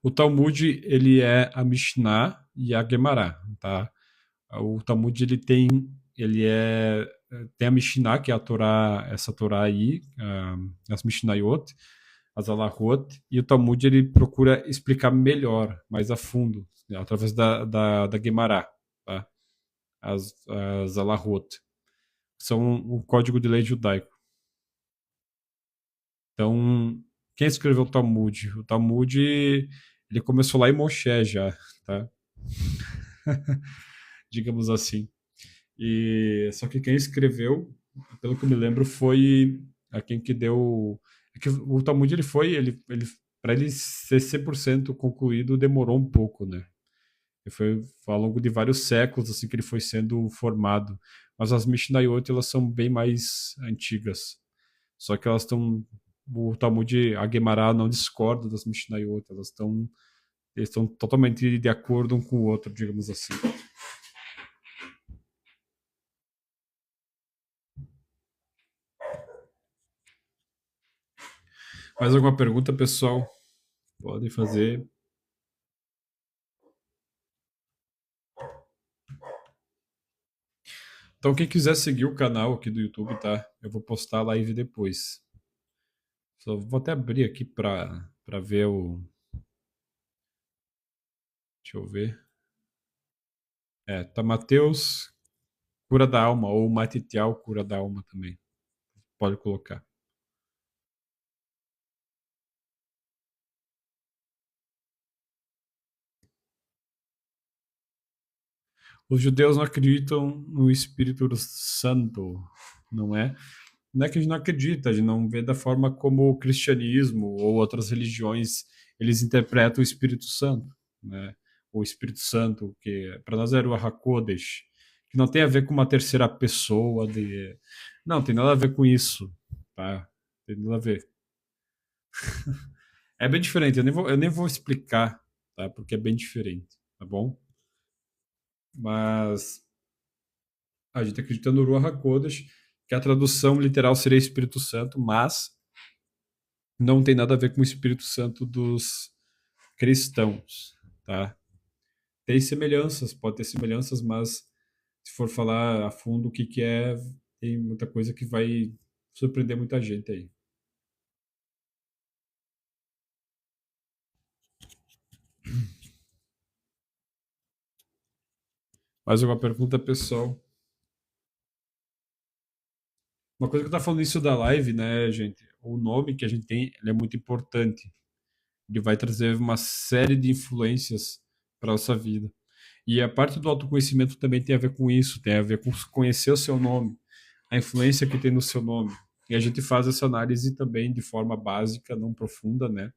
O Talmud, ele é a Mishnah e a Gemara, tá? O Talmud, tem a Mishnah, que é a Torá, essa Torá aí, as Mishnayot, as Alahot, e o Talmud, ele procura explicar melhor, mais a fundo, né, através da Gemara, tá? As Alahot. São o código de lei judaico. Então, quem escreveu o Talmud? O Talmud, ele começou lá em Moshe já, tá? Digamos assim. E só que quem escreveu, pelo que eu me lembro, foi a quem que deu. É que o Talmud ele para ele ser 100% concluído demorou um pouco, né? E foi ao longo de vários séculos assim que ele foi sendo formado. Mas as Mishnayot, elas são bem mais antigas. Só que elas estão o Talmud, a Gemara não discorda das Mishnayot, eles estão totalmente de acordo um com o outro, digamos assim. Mais alguma pergunta, pessoal? Podem fazer. Então, quem quiser seguir o canal aqui do YouTube, tá? Eu vou postar a live depois. Só vou até abrir aqui para ver o. Deixa eu ver. Tá Mateus Cura da Alma, ou Matitial Cura da Alma também. Pode colocar. Os judeus não acreditam no Espírito Santo, não é? Não é que a gente não acredita, a gente não vê da forma como o cristianismo ou outras religiões eles interpretam o Espírito Santo, né? O Espírito Santo, que para nós era o HaKodesh, que não tem a ver com uma terceira pessoa de... Não, tem nada a ver com isso, tá? Tem nada a ver. É bem diferente, eu nem vou explicar, tá? Porque é bem diferente, tá bom? Mas a gente acredita no Ruach HaKodesh, que a tradução literal seria Espírito Santo, mas não tem nada a ver com o Espírito Santo dos cristãos, tá? Tem semelhanças, pode ter semelhanças, mas se for falar a fundo o que que é, tem muita coisa que vai surpreender muita gente aí. Mais uma pergunta, pessoal? Uma coisa que eu tava falando isso da live, né, gente? O nome que a gente tem, ele é muito importante. Ele vai trazer uma série de influências para nossa vida. E a parte do autoconhecimento também tem a ver com isso, tem a ver com conhecer o seu nome, a influência que tem no seu nome. E a gente faz essa análise também de forma básica, não profunda, né?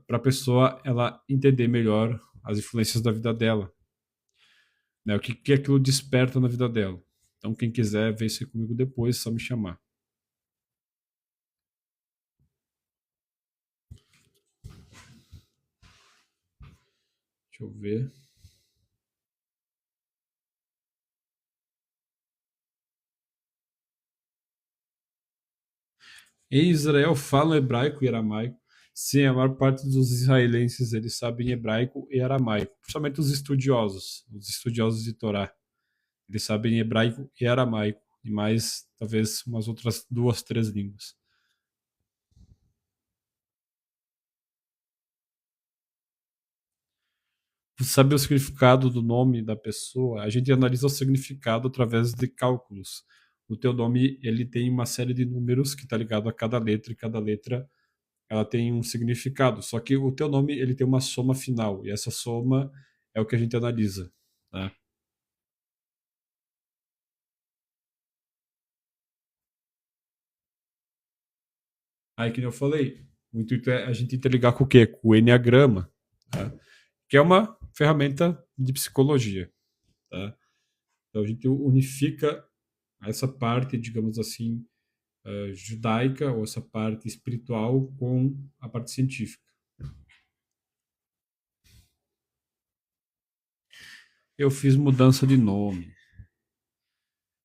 Para a pessoa ela entender melhor as influências da vida dela, né? O que, que aquilo desperta na vida dela. Então, quem quiser ver isso aí comigo depois, é só me chamar. Deixa eu ver. Em Israel falam hebraico e aramaico. Sim, a maior parte dos israelenses eles sabem hebraico e aramaico, principalmente os estudiosos de Torá. Eles sabem hebraico e aramaico, e mais talvez umas outras duas, três línguas. Saber o significado do nome da pessoa, a gente analisa o significado através de cálculos. O teu nome ele tem uma série de números que está ligado a cada letra, e cada letra ela tem um significado. Só que o teu nome ele tem uma soma final, e essa soma é o que a gente analisa. Tá? Aí, que nem eu falei, o intuito é a gente interligar com o quê? Com o Enneagrama, tá? Que é uma ferramenta de psicologia. Tá? Então a gente unifica essa parte, digamos assim, judaica, ou essa parte espiritual, com a parte científica. Eu fiz mudança de nome.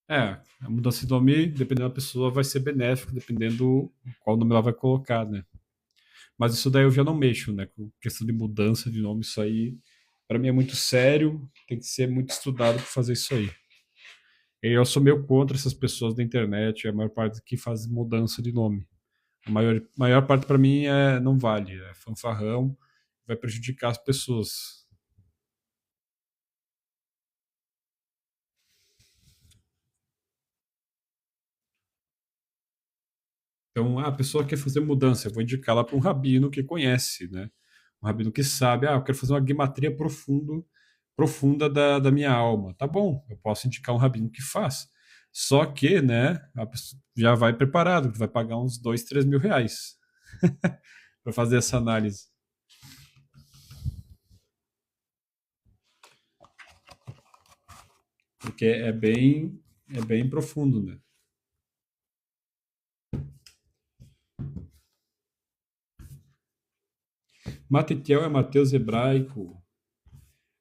A mudança de nome, dependendo da pessoa, vai ser benéfico, dependendo qual nome ela vai colocar, né? Mas isso daí eu já não mexo, né? Com questão de mudança de nome, isso aí, para mim é muito sério, tem que ser muito estudado para fazer isso aí. E eu sou meio contra essas pessoas da internet, a maior parte que faz mudança de nome. A maior parte para mim não vale, é fanfarrão, vai prejudicar as pessoas. Então, a pessoa quer fazer mudança, eu vou indicar ela para um rabino que conhece, né? Um rabino que sabe, eu quero fazer uma guimatria profunda da minha alma. Tá bom, eu posso indicar um rabino que faz. Só que, né, a pessoa já vai preparado, vai pagar uns 2, 3 mil reais para fazer essa análise. porque é bem profundo, né? Matitiel é Mateus hebraico.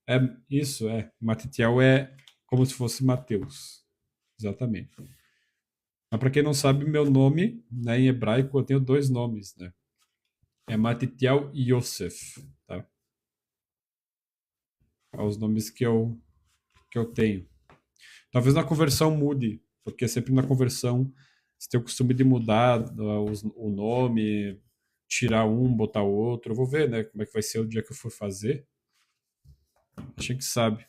É isso, é. Matitiel é como se fosse Mateus. Exatamente. Mas para quem não sabe, meu nome, né, em hebraico, eu tenho dois nomes, né? É Matitiel e Yosef, tá? São os nomes que eu tenho. Talvez na conversão mude, porque sempre na conversão você tem o costume de mudar o nome, tirar um, botar o outro. Eu vou ver, né, como é que vai ser o dia que eu for fazer. A gente sabe.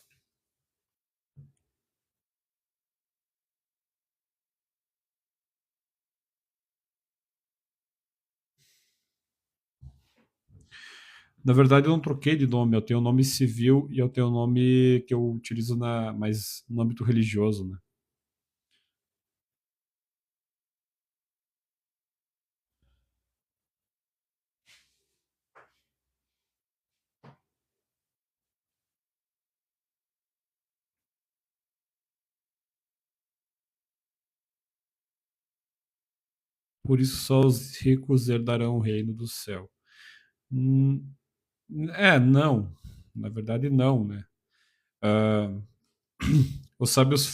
Na verdade, eu não troquei de nome. Eu tenho um nome civil e eu tenho um nome que eu utilizo mais no âmbito religioso, né? Por isso só os ricos herdarão o reino do céu. Hum, não. Na verdade, não, né? Ah, os sábios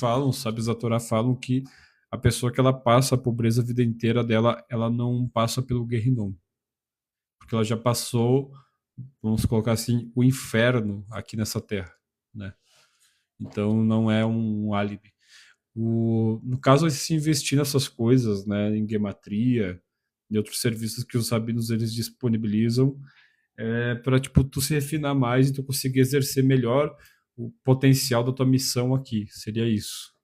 da Torá falam que a pessoa que ela passa a pobreza a vida inteira dela, ela não passa pelo Guerrinom, porque ela já passou, vamos colocar assim, o inferno aqui nessa terra, né? Então não é um álibi. No caso, se investir nessas coisas, né, em gematria e outros serviços que os rabinos eles disponibilizam, para tipo tu se refinar mais e tu conseguir exercer melhor o potencial da tua missão aqui. Seria isso.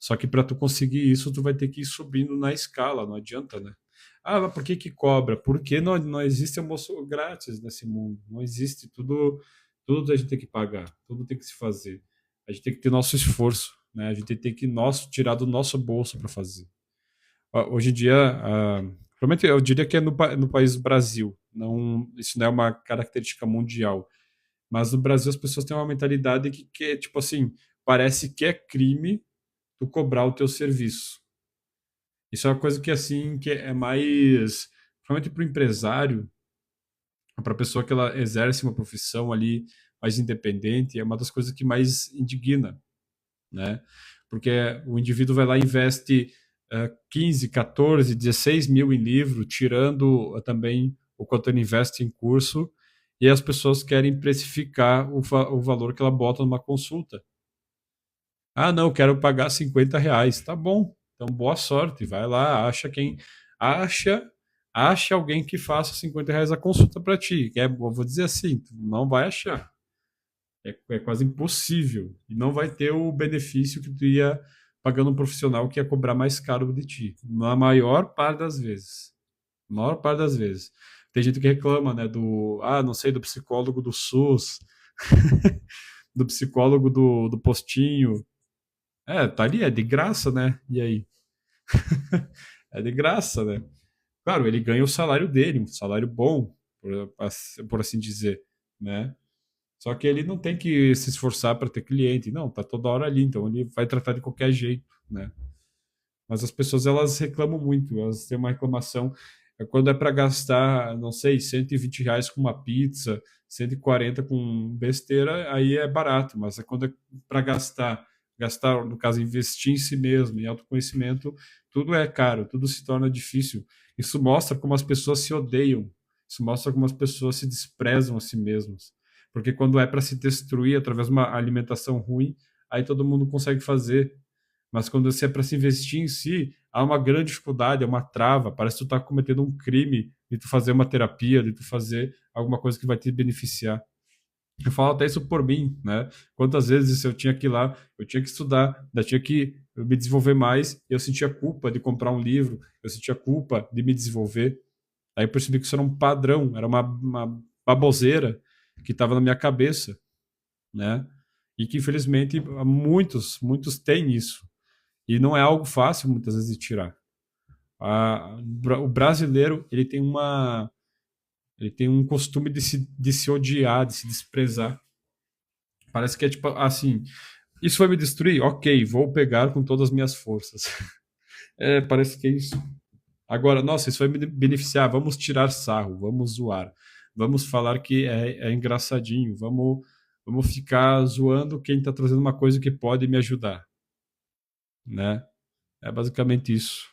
Só que para tu conseguir isso, tu vai ter que ir subindo na escala, não adianta, né? Ah, mas por que que cobra? Porque não existe almoço grátis nesse mundo. Não existe. Tudo a gente tem que pagar, tudo tem que se fazer. A gente tem que ter nosso esforço, né? A gente tem que tirar do nosso bolso para fazer. Hoje em dia, provavelmente eu diria que é no país Brasil. Não, isso não é uma característica mundial. Mas no Brasil as pessoas têm uma mentalidade que é tipo assim, parece que é crime tu cobrar o teu serviço. Isso é uma coisa que assim que é mais, principalmente para o empresário, para a pessoa que ela exerce uma profissão ali mais independente, é uma das coisas que mais indigna, né? Porque o indivíduo vai lá e investe 15, 14, 16 mil em livro, tirando também o quanto ele investe em curso, e as pessoas querem precificar o valor que ela bota numa consulta. Ah, não, quero pagar R$ 50. Tá bom. Então, boa sorte. Vai lá, acha, acha alguém que faça R$ 50 a consulta para ti. Eu vou dizer assim, tu não vai achar. É quase impossível. E não vai ter o benefício que tu ia pagando um profissional que ia cobrar mais caro de ti. Na maior parte das vezes. Na maior parte das vezes. Tem gente que reclama, né, não sei, do psicólogo do SUS, do psicólogo do postinho. Tá ali, é de graça, né? E aí? É de graça, né? Claro, ele ganha o salário dele, um salário bom, por assim dizer, né? Só que ele não tem que se esforçar para ter cliente, não, tá toda hora ali, então ele vai tratar de qualquer jeito, né? Mas as pessoas elas reclamam muito, elas têm uma reclamação quando é para gastar, não sei, R$ 120 com uma pizza, 140 com besteira, aí é barato, mas quando é para gastar, no caso, investir em si mesmo, em autoconhecimento, tudo é caro, tudo se torna difícil. Isso mostra como as pessoas se odeiam, isso mostra como as pessoas se desprezam a si mesmas. Porque quando é para se destruir através de uma alimentação ruim, aí todo mundo consegue fazer, mas quando você é para se investir em si, há uma grande dificuldade, é uma trava. Parece que tu está cometendo um crime de tu fazer uma terapia, de tu fazer alguma coisa que vai te beneficiar. Eu falo até isso por mim, né? Quantas vezes eu tinha que ir lá, eu tinha que estudar, eu tinha que me desenvolver mais, eu sentia culpa de comprar um livro, eu sentia culpa de me desenvolver. Aí eu percebi que isso era um padrão, era uma baboseira que estava na minha cabeça, né? E que infelizmente muitos têm isso. E não é algo fácil muitas vezes de tirar. O brasileiro ele tem um costume de se odiar, de se desprezar. Parece que é tipo assim, Isso vai me destruir? Ok, vou pegar com todas as minhas forças. É, parece que é isso. Agora, nossa, isso vai me beneficiar. Vamos tirar sarro, vamos zoar, vamos falar que é engraçadinho, vamos ficar zoando quem está trazendo uma coisa que pode me ajudar, né? É basicamente isso.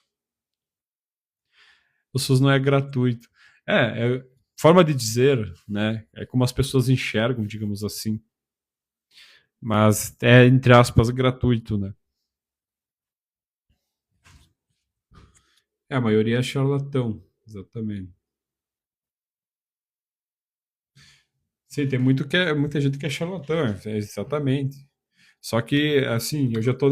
O SUS não é gratuito. É forma de dizer, né? É como as pessoas enxergam, digamos assim. Mas é, entre aspas, gratuito, né? É, a maioria é charlatão, exatamente. Sim, tem muita gente que é charlatão, exatamente. Só que, assim, eu já tô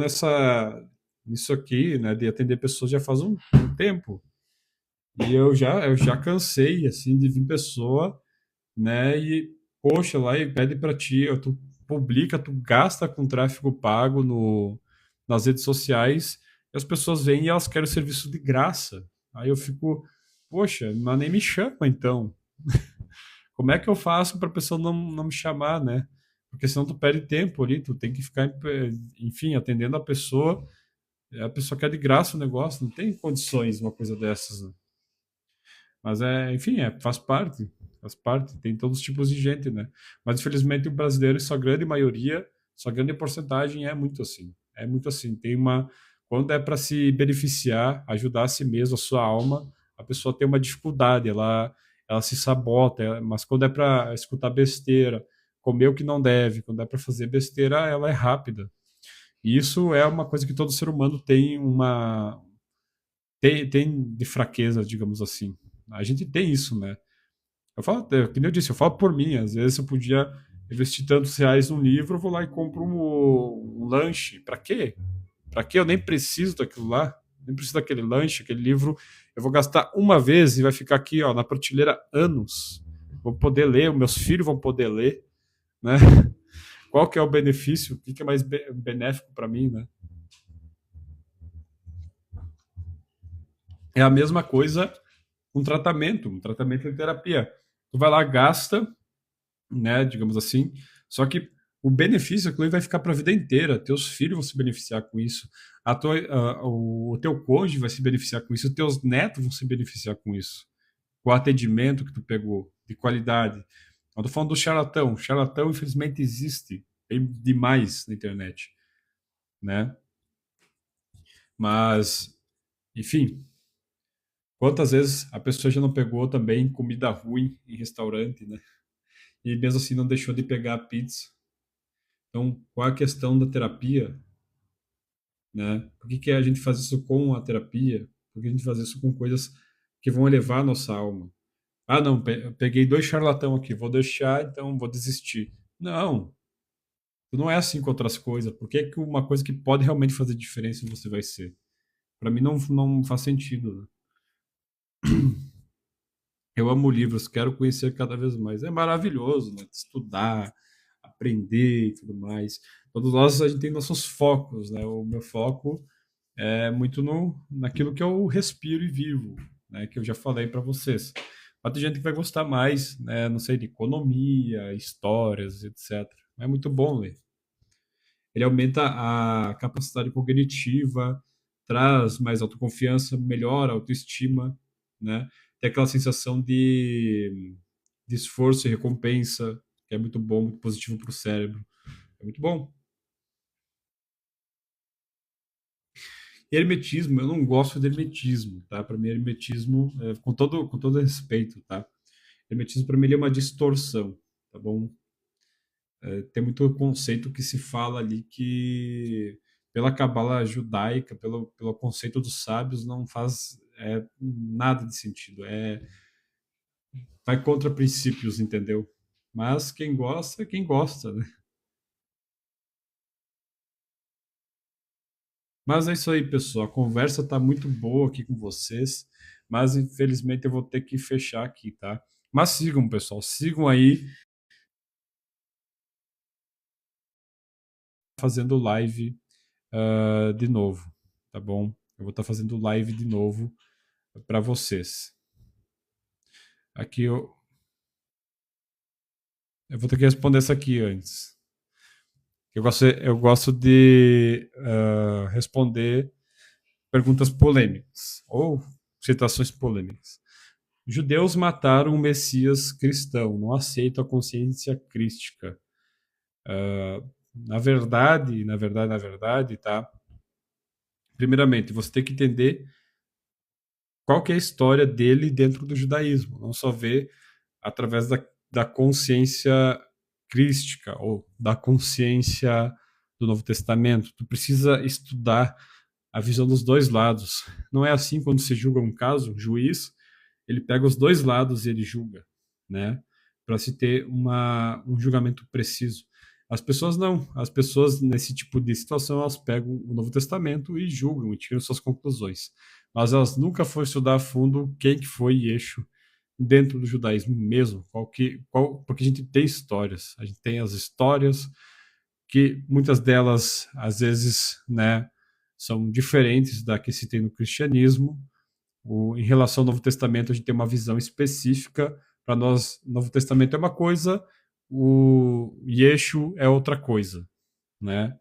nisso aqui, né, de atender pessoas já faz um tempo. E eu já cansei, assim, de vir pessoa, né, e, poxa, lá e pede pra ti, tu publica, tu gasta com tráfego pago nas redes sociais, e as pessoas vêm e elas querem o serviço de graça. Aí eu fico, poxa, mas nem me chama, então. Como é que eu faço para a pessoa não me chamar, né? Porque senão tu perde tempo ali, tu tem que ficar, enfim, atendendo a pessoa quer de graça o negócio, não tem condições uma coisa dessas, né? Mas enfim, faz parte, tem todos os tipos de gente, né? Mas infelizmente o brasileiro, em sua grande maioria, sua grande porcentagem é muito assim, quando é para se beneficiar, ajudar a si mesmo, a sua alma, a pessoa tem uma dificuldade, ela se sabota, mas quando é para escutar besteira, comer o que não deve, quando é para fazer besteira, ela é rápida. E isso é uma coisa que todo ser humano tem de fraqueza, digamos assim. A gente tem isso, né? Eu falo, que nem eu disse, eu falo por mim. Às vezes eu podia investir tantos reais num livro, eu vou lá e compro um lanche. Pra quê? Pra quê? Eu nem preciso daquilo lá. Nem preciso daquele lanche, aquele livro. Eu vou gastar uma vez e vai ficar aqui, ó, na prateleira anos. Vou poder ler, meus filhos vão poder ler, né? Qual que é o benefício? O que é mais benéfico para mim, né? É a mesma coisa um tratamento de terapia. Tu vai lá, gasta, né, digamos assim, só que o benefício aquilo vai ficar para a vida inteira. Teus filhos vão se beneficiar com isso, o teu cônjuge vai se beneficiar com isso, os teus netos vão se beneficiar com isso. Com o atendimento que tu pegou, de qualidade. Eu tô falando do charlatão. Charlatão, infelizmente, existe. Tem demais na internet, né? Mas, enfim, quantas vezes a pessoa já não pegou também comida ruim em restaurante, né? E mesmo assim não deixou de pegar a pizza. Então, qual é a questão da terapia, né? Por que a gente faz isso com a terapia? Por que a gente faz isso com coisas que vão elevar a nossa alma? Ah, não, peguei dois charlatão aqui, vou deixar, então vou desistir. Não, não é assim com outras coisas. Por que que uma coisa que pode realmente fazer diferença você vai ser? Para mim não faz sentido, né? Eu amo livros, quero conhecer cada vez mais. É maravilhoso, né? Estudar, aprender e tudo mais. Todos nós a gente tem nossos focos, né? O meu foco é muito no naquilo que eu respiro e vivo, né? Que eu já falei para vocês. Mas tem gente que vai gostar mais, né? Não sei, de economia, histórias, etc. É muito bom ler. Ele aumenta a capacidade cognitiva, traz mais autoconfiança, melhora a autoestima, né? Tem aquela sensação de esforço e recompensa, que é muito bom, muito positivo para o cérebro. É muito bom. Hermetismo, eu não gosto de hermetismo, tá? Para mim, hermetismo, com todo respeito, tá? Hermetismo, para mim, ele é uma distorção, tá bom? Tem muito conceito que se fala ali que, pela cabala judaica, pelo conceito dos sábios, não faz nada de sentido. Vai contra princípios, entendeu? Mas quem gosta, é quem gosta, né? Mas é isso aí, pessoal. A conversa tá muito boa aqui com vocês, mas infelizmente eu vou ter que fechar aqui, tá? Mas sigam, pessoal, sigam aí fazendo live de novo, tá bom? Eu vou estar fazendo live de novo para vocês. Aqui eu vou ter que responder essa aqui antes. Eu gosto de responder perguntas polêmicas ou citações polêmicas. Judeus mataram o Messias cristão, não aceitam a consciência crística. Na verdade, tá? Primeiramente, você tem que entender qual que é a história dele dentro do judaísmo, não só ver através da consciência crística ou da consciência do Novo Testamento. Tu precisa estudar a visão dos dois lados. Não é assim quando se julga um caso, um juiz, ele pega os dois lados e ele julga, né? Para se ter um julgamento preciso. As pessoas não. As pessoas, nesse tipo de situação, elas pegam o Novo Testamento e julgam e tiram suas conclusões. Mas elas nunca foram estudar a fundo quem que foi Yeshua dentro do judaísmo mesmo. Porque a gente tem histórias. A gente tem as histórias que muitas delas, às vezes, né, são diferentes da que se tem no cristianismo. Em relação ao Novo Testamento, a gente tem uma visão específica. Para nós, o Novo Testamento é uma coisa, o Yeshu é outra coisa, né?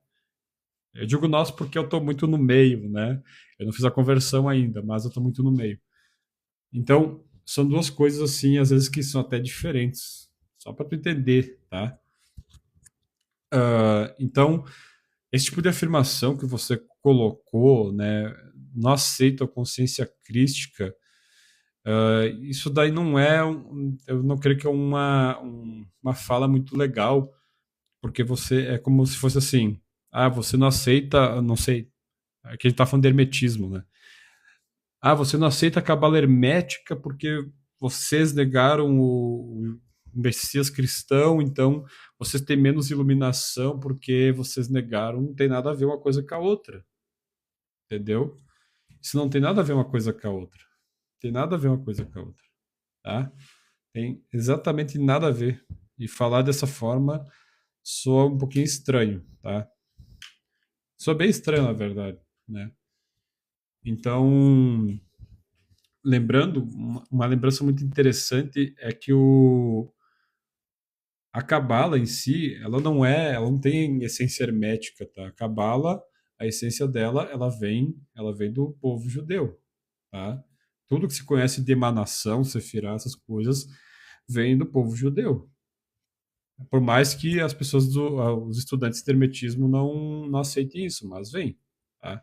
Eu digo nós porque eu estou muito no meio, né? Eu não fiz a conversão ainda, mas eu estou muito no meio. Então, são duas coisas assim, às vezes que são até diferentes, só para tu entender, tá? Então, esse tipo de afirmação que você colocou, né? Não aceito a consciência crística. Isso daí não é, eu não creio que é uma fala muito legal, porque você é como se fosse assim, você não aceita, não sei, aqui a gente tá falando de hermetismo, né? Você não aceita a cabala hermética porque vocês negaram o Messias cristão, então vocês têm menos iluminação porque vocês negaram, não tem nada a ver uma coisa com a outra, entendeu? Isso não tem nada a ver uma coisa com a outra, tem nada a ver uma coisa com a outra, tá? Tem exatamente nada a ver. E falar dessa forma soa um pouquinho estranho, tá? Soa bem estranho, na verdade, né? Então, lembrando, uma lembrança muito interessante é que a Cabala em si, ela não tem essência hermética, tá? A Cabala, a essência dela, ela vem do povo judeu, tá? Tudo que se conhece de emanação, sefirá, essas coisas, vem do povo judeu. Por mais que as pessoas, os estudantes de hermetismo não aceitem isso, mas vem. Tá?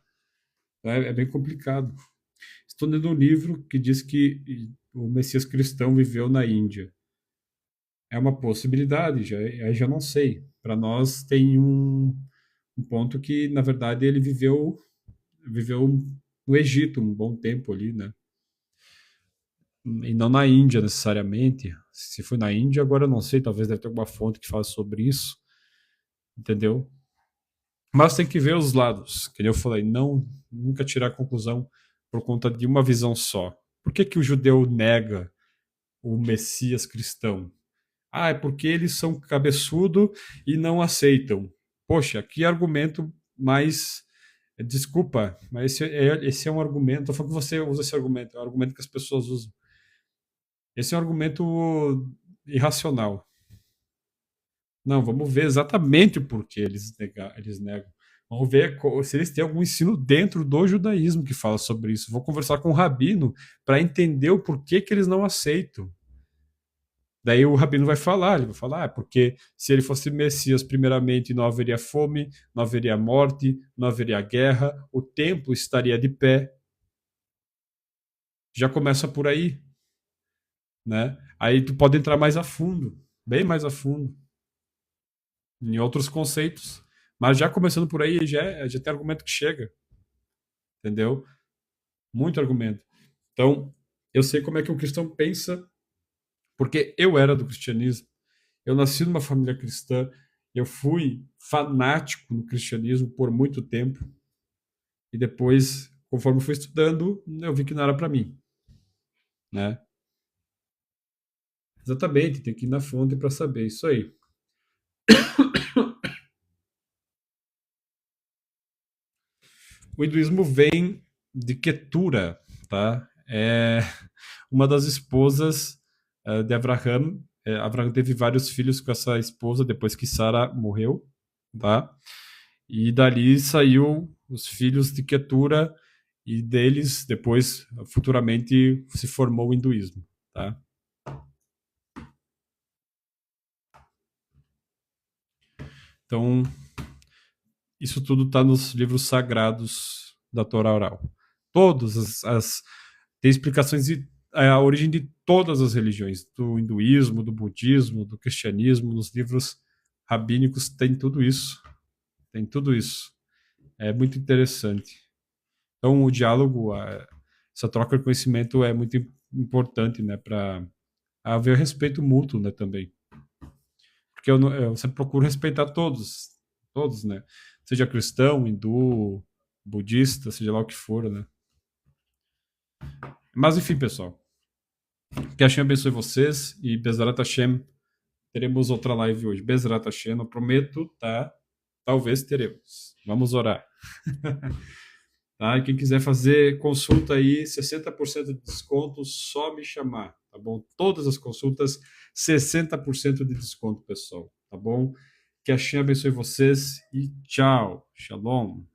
É bem complicado. Estou lendo um livro que diz que o Messias cristão viveu na Índia. É uma possibilidade, já não sei. Para nós tem um ponto que, na verdade, ele viveu no Egito um bom tempo ali, né? E não na Índia necessariamente. Se foi na Índia, agora eu não sei, talvez deve ter alguma fonte que fala sobre isso, entendeu? Mas tem que ver os lados, que eu falei, nunca tirar a conclusão por conta de uma visão só. Por que que o judeu nega o Messias cristão? É porque eles são cabeçudo e não aceitam. Poxa, que argumento mais. Desculpa, mas esse é um argumento. Eu falo que você usa esse argumento, é um argumento que as pessoas usam. Esse é um argumento irracional. Não, vamos ver exatamente o porquê eles negam. Vamos ver se eles têm algum ensino dentro do judaísmo que fala sobre isso. Vou conversar com o rabino para entender o porquê que eles não aceitam. Daí o rabino vai falar, ele vai falar, porque se ele fosse Messias, primeiramente não haveria fome, não haveria morte, não haveria guerra, o templo estaria de pé. Já começa por aí, né? Aí tu pode entrar mais a fundo, bem mais a fundo, em outros conceitos. Mas já começando por aí, já tem argumento que chega, entendeu? Muito argumento. Então, eu sei como é que um cristão pensa, porque eu era do cristianismo. Eu nasci numa família cristã, eu fui fanático no cristianismo por muito tempo. E depois, conforme fui estudando, eu vi que não era para mim, né? Exatamente, tem que ir na fonte para saber isso aí. O hinduísmo vem de Ketura, tá? É uma das esposas de Abraham. Abraham teve vários filhos com essa esposa depois que Sara morreu. tá? E dali saiu os filhos de Ketura e deles depois futuramente se formou o hinduísmo, tá? Então isso tudo está nos livros sagrados da Torá oral. Todas tem explicações de a origem de todas as religiões, do hinduísmo, do budismo, do cristianismo, nos livros rabínicos tem tudo isso, tem tudo isso. É muito interessante. Então o diálogo, essa troca de conhecimento é muito importante, né, para haver respeito mútuo, né, também. Porque eu sempre procuro respeitar todos, todos, né? Seja cristão, hindu, budista, seja lá o que for, né? Mas enfim, pessoal. Que Hashem abençoe vocês e Bezrat Hashem, teremos outra live hoje. Bezrat Hashem, eu prometo, tá? Talvez teremos. Vamos orar. Tá? E quem quiser fazer consulta aí, 60% de desconto, só me chamar, tá bom? Todas as consultas, 60% de desconto, pessoal, tá bom? Que a Hashem abençoe vocês e tchau. Shalom.